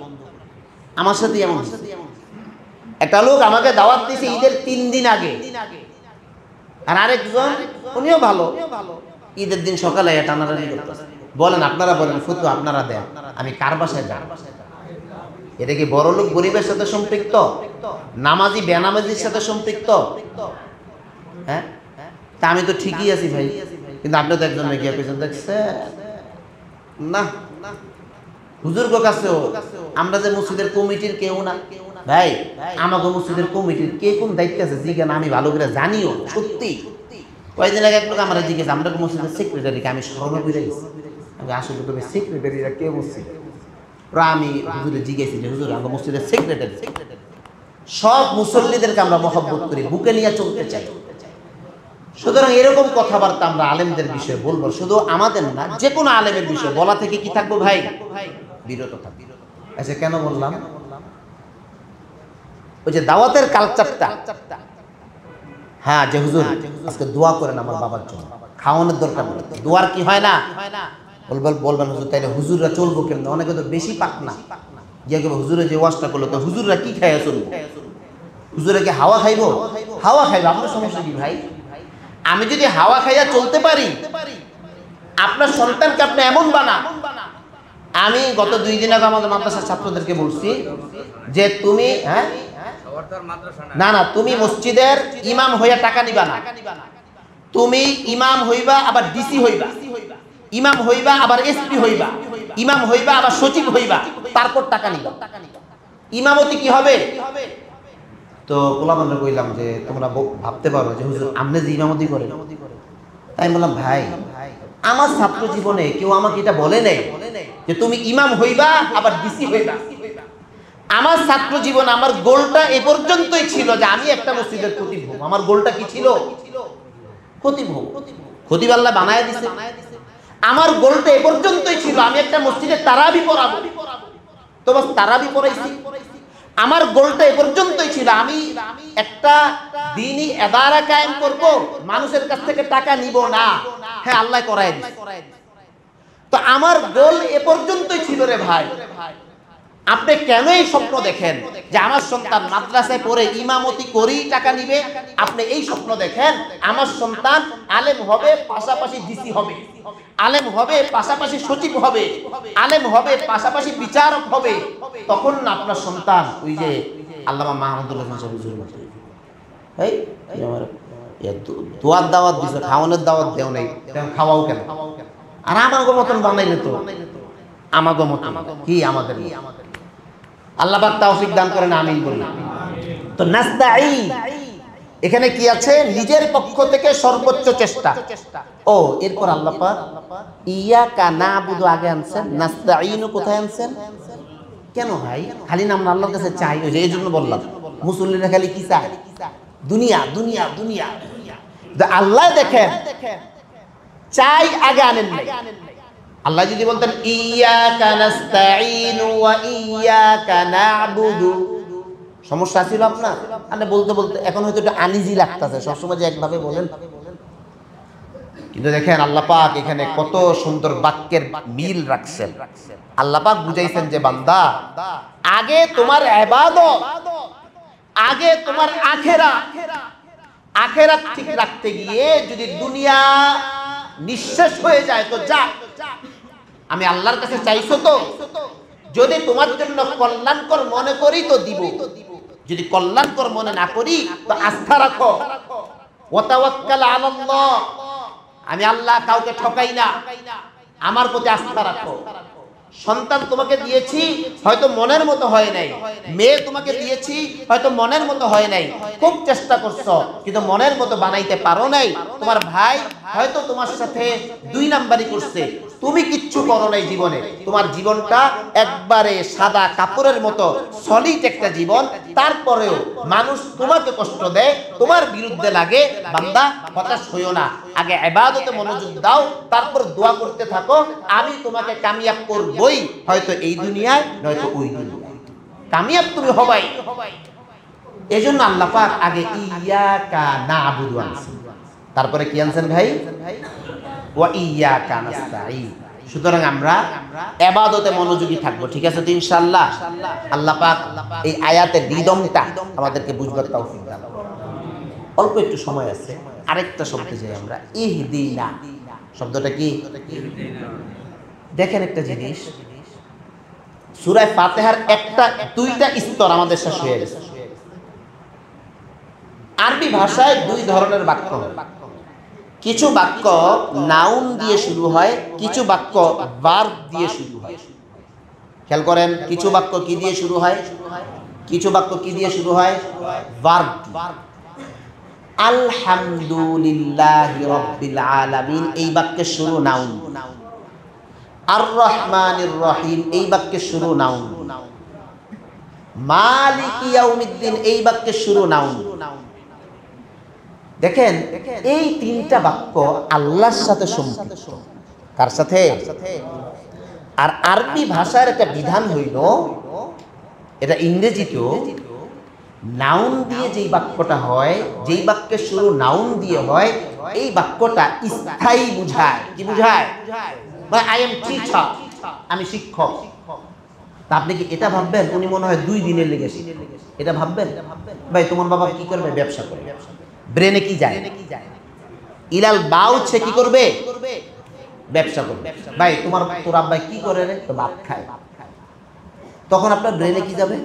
আমার সাথে এমন একটা লোক আমাকে দাওয়াত দিয়েছে ঈদের 3 দিন আগে, আর আরেকজন উনিও ভালো, ঈদের দিন সকালে টানাটানি করতেছে। বলেন, আপনারা বলেন, ফুতু আপনারা দেন, আমি কার বাসায় যাব? এটা কি বড় লোক গরিবের সাথে সম্পৃক্ত? নামাজি বেনামাজির সাথে সম্পৃক্ত? হ্যাঁ, তা আমি তো ঠিকই আছি ভাই, কিন্তু আপনি তো একজন গিয়ে পেছন দেখছে না। হুজুর গো কাছেও আমরা যে মসজিদের কমিটির কেউ না ভাই, আমাকে মসজিদের কমিটির কে কোন দায়িত্ব আছে জিজ্ঞান আমি ভালো করে জানিও। সত্যি কয়েকদিন আগে এক লোক আমরা জিজ্ঞেস, আমরা মসজিদের সেক্রেটারিকে আমি স্মরণ করে গেছি, আমি আসলে তুমি সেক্রেটারিরা কে মসজিদ? আমি হুজুরে জিজ্ঞেসি যে হুজুর আমরা মসজিদের সেক্রেটারি। সব মুসল্লিদেরকে আমরা মহব্বত করি, বুকে নিয়ে চলতে চাই। সুতরাং এরকম কথাবার্তা আমরা আলেমদের বিষয়ে বলবো, শুধু আমাদের না, যে কোনো আলেমের বিষয়ে বলা থেকে কি থাকবো ভাই? বিরত থাকবো। আচ্ছা, কেন বললাম? ওই যে দাওয়াতের কালচারটা। হ্যাঁ, যে হুজুর আজকে দোয়া করেন আমার বাবার জন্য, খাওয়ানোর দরকার নেই, দোয়ার কি হয় না? বলবেন হুজুর তাইলে হুজুররা চলবো কেমন? অনেকে তো বেশি পাক না, গিয়ে হুজুরে যে ওয়াজটা করলো, তো হুজুররা কি খাইয়া চলবো? হুজুরে কি হাওয়া খাইবো? হাওয়া খাইবো, আপনার সমস্যা কি ভাই? আমি যদি হাওয়া খাইয়া চলতে পারি, আপনার সন্তানকে আপনি এমন বানান। আমি গত 2 দিন আগে আমাদের মাদ্রাসার ছাত্রদেরকে বলছি যে তুমি না তুমি মসজিদের ইমাম হইয়া টাকা নিবা না, তুমি ইমাম হইবা আবার ডিসি হইবা, ইমাম হইবা আবার এসপি হইবা, ইমাম হইবা আবার সচিব হইবা, তারপর টাকা নিবা। ইমামতি কি হবে? তো গোলামানরা কইলাম যে তোমরা ভাবতে পারো যে হুজুর আপনি যে ইমামতি করেন। তাই বললাম ভাই আমার ছাত্র জীবনে কেউ আমাকে এটা বলে নাই যে তুমি ইমাম হইবা আবার ডিসি হইবা। আমার ছাত্র জীবন আমার গোলটা এ পর্যন্তই ছিল যে আমি একটা মসজিদের খতিব হব। আমার গোলটা কি ছিল? খতিব হব। খতিব আল্লাহ বানায় দিছে। আমার গোলটা এ পর্যন্তই ছিল আমি একটা মসজিদে তারাবি পড়াবো। তো বাস তারাবি পড়াইছি। আমার গোলটা এ পর্যন্তই ছিল আমি একটা দ্বীনি ইদারা কায়েম করব, মানুষের কাছ থেকে টাকা নিব না। হ্যাঁ আল্লাহ করায় দিছে। তো আমার গোল এ পর্যন্তই ছিল রে ভাই। আপনি কেন এই স্বপ্ন দেখেন যে আমার সন্তান মাদ্রাসায় পড়ে ইমামতি করেই টাকা নিবে? আপনি এই স্বপ্ন দেখেন আমার সন্তান আলেম হবে পাশাপাশি ডিসি হবে, আলেম হবে পাশাপাশি সচিব হবে, আলেম হবে পাশাপাশি বিচারক হবে। তখন না আপনার সন্তান ওই যে আল্লামা মাহমুদুল্লাহ হুজুর মতো এই আমার দোয়ার দাওয়াত দিছে, খাওয়ানোর দাওয়াত দেও নাই, খাওয়াও কেন? আর আমাগো মতন বানাইলে তো আমাগো মতন কি আমাদের আল্লাহ পাক তৌফিক দান করেন, আমিন বলি। তো নাস্তাঈন এখানে কি আছে? নিজের পক্ষ থেকে সর্বোচ্চ চেষ্টা। ও এরপর আল্লাহ পাক ইয়াকা নাবুদু আগে আনছেন, নাস্তাঈনু কোথায় আনছেন? কেন ভাই খালি নাম আল্লাহর কাছে চাই? ওই যে এই জন্য বললাম মুসল্লিরা খালি কি চায়? দুনিয়া দুনিয়া দুনিয়া। আল্লাহ দেখেন চাই আগে আনেন নাই। আল্লাহ যদি বলতেন ইয়াকা নাস্তাঈনু ওয়া ইয়াকা না'বুদু, সমস্যা ছিল আপনার? আপনি বলতে বলতে এখন হয়তো একটু আনইজি লাগতেছে, সবসময় যে একভাবে বলেন। কিন্তু দেখেন আল্লাহ পাক এখানে কত সুন্দর বাক্যের মিল রাখছেন। আল্লাহ পাক বুঝাইছেন যে বান্দা আগে তোমার ইবাদত, আগে তোমার আখিরাত ঠিক রাখতে গিয়ে যদি দুনিয়া নিঃশেষ হয়ে যায় তো যা, আমি আল্লাহর কাছে চাইছো তো, যদি তোমার জন্য কল্যাণকর মনে করি তো দিব, যদি কল্যাণকর মনে না করি তো আস্থা রাখো। ওয়া তাওয়াক্কাল আলাল্লাহ, আমি আল্লাহ কাউকে ঠকাই না, আমার প্রতি আস্থা রাখো। সন্তান তোমাকে দিয়েছি হয়তো মনের মতো হয় নাই, মেয়ে তোমাকে দিয়েছি হয়তো মনের মতো হয় নাই, খুব চেষ্টা করছো কিন্তু মনের মতো বানাইতে পারো নাই। তোমার ভাই হয়তো তোমার সাথে 2 নাম্বারই করছে, তুমি কিচ্ছু করো নাই জীবনে, তোমার জীবনটা একবারে সাদা কাপড়ের মতো সলিড একটা জীবন, তারপরেও মানুষ তোমাকে কষ্ট দেয়, তোমার বিরুদ্ধে লাগে। বান্দা হতাশ হইও না, আগে ইবাদতে মনোযোগ দাও, তারপর দোয়া করতে থাকো, আমি তোমাকে কামিয়াব করবই, হয়তো এই দুনিয়ায় নয়তো ওই দুনিয়ায় কামিয়াব তুমি হবাই। এজন্য আল্লাহ পাক আগে ইয়াকা না'বুদু আনছেন, তারপরে কি আনছেন ভাই? ওয়া ইয়াকা নাস্তাঈন। সুতরাং আমরা ইবাদতে মনোযোগী থাকবো, ঠিক আছে তো ইনশাআল্লাহ? আল্লাহ পাক এই আয়াতের রিদমটা আমাদেরকে বুঝবার তৌফিক দান করুন। অল্প একটু সময় আছে, আরেকটা শব্দে যাই আমরা, ইহদিনা। শব্দটা কি? দেখেন একটা জিনিস, সূরা ফাতিহার 2টা স্তর আমাদের শেষ হয়ে গেছে। আরবি ভাষায় 2 ধরনের বাক্য, কিছু বাক্য নাউন দিয়ে শুরু হয়, কিছু বাক্য ভার্ব দিয়ে শুরু হয়। খেয়াল করেন কিছু বাক্য কি দিয়ে শুরু হয়, কিছু বাক্য কি দিয়ে শুরু হয়? ভার্ব। আলহামদুলিল্লাহি রাব্বিল আলামিন এই বাক্যের শুরু নাউন। আর রহমানির রহিম এই বাক্যের শুরু নাউন। মালিক ইয়াউমিদ্দিন এই বাক্যের শুরু নাউন। দেখেন এই 3টা বাক্য আল্লাহর সাথে সম্পৃক্ত। কার সাথে? আর আরবি ভাষার একটা বিধান হইল, এটা ইংরেজিতেও নাউন দিয়ে যেই বাক্যটা হয়, যেই বাক্যের শুরু নাউন দিয়ে হয়, এই বাক্যটা স্থায়ী বুঝায়। কি বুঝায়? মানে আই এম টিচার, আমি শিক্ষক। তা আপনি কি এটা ভাববেন উনি মনে হয় 2 দিনের লেগেছে? এটা ভাববেন? ভাই তোমার বাবা কি করবে? ব্যবসা করে। ব্রেনে কি যায়? ইলাল বাউ সে কি করবে? ব্যবসা করবে। ভাই তোর আব্বা কি করে রে? তো ভাত খায়। তখন আপনার ব্রেনে কি যাবে?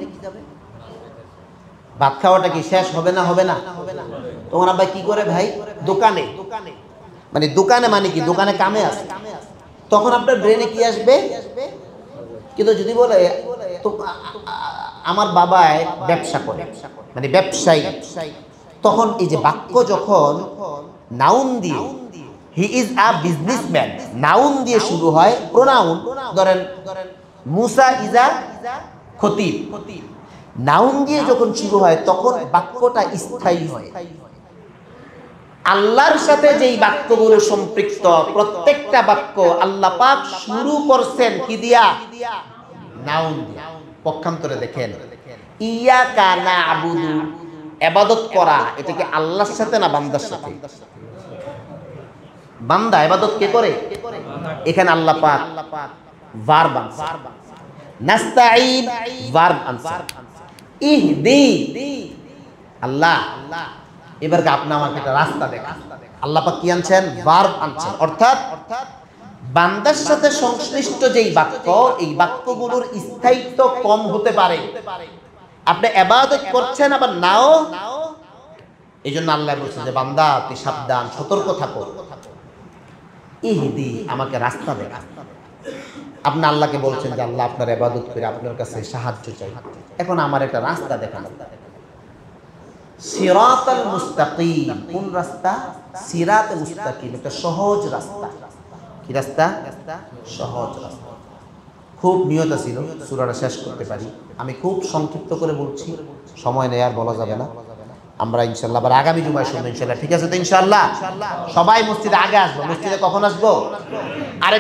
ভাত খাওয়াটা কি শেষ হবে না? হবে না। তোমার আব্বা কি করে ভাই? দোকানে। মানে দোকানে মানে কি? দোকানে কামে আছে। তখন আপনার ব্রেনে কি আসবে? কিন্তু যদি বলে তো আমার বাবাই ব্যবসা করে, মানে ব্যবসায়ী, তখন এই যে বাক্য যখন নাউন দিয়ে, he is a businessman, noun দিয়ে শুরু হয়, প্রোনাউন, ধরেন মুসা ইজ আ খতিব, নাউন দিয়ে যখন শুরু হয় তখন বাক্যটা স্থায়ী হয়। আল্লাহর সাথে যেই বাক্যগুলো সম্পৃক্ত, প্রত্যেকটা বাক্য আল্লাহ পাক শুরু করছেন কি দিয়া? নাউন দিয়া। পক্ষান্তরে দেখেন, ইয়াকা না'বুদু, ইবাদত করা, এটা কি আল্লাহর সাথে না বান্দার সাথে? বান্দা ইবাদত কে করে? এখানে আল্লাহ পাক ভার্ব আনসার, নাস্তাঈন ভার্ব আনসার, ইহদি আল্লাহ, এবার আপনি আমাকে একটা রাস্তা দেখান। আল্লাহ পাক কি আনছেন? ভার্ব আনছেন। অর্থাৎ বান্দার সাথে সংশ্লিষ্ট যেই বাক্য, এই বাক্যগুলোর স্থায়িত্ব কম হতে পারে। আপনি ইবাদত করছেন আবার নাও, এই জন্য আল্লাহ বলছেন যে বান্দা তুই সাবধান, সতর্ক থাকো। ইহদি, আমাকে রাস্তা দেখা। আপনি আল্লাহকে বলছেন যে আল্লাহ আপনার ইবাদত করে আপনার কাছে সাহায্য চাই, এখন আমার একটা রাস্তা দেখান। সিরাতাল মুস্তাকিম, কোন রাস্তা? সিরাত মুস্তাকিম, একটা সহজ রাস্তা। কি রাস্তা? সহজ রাস্তা। খুব নিয়ত ছিল সূরাটা শেষ করতে পারি, আমি খুব সংক্ষিপ্ত করে বলছি, সময় নেই আর বলা যাবে না। আমরা ইনশাআল্লাহ আবার আগামী জুমায় শুনবো ইনশাআল্লাহ। ঠিক আছে তো ইনশাআল্লাহ? সবাই মসজিদে আগে আসবো। মসজিদে কখন আসবো? আরে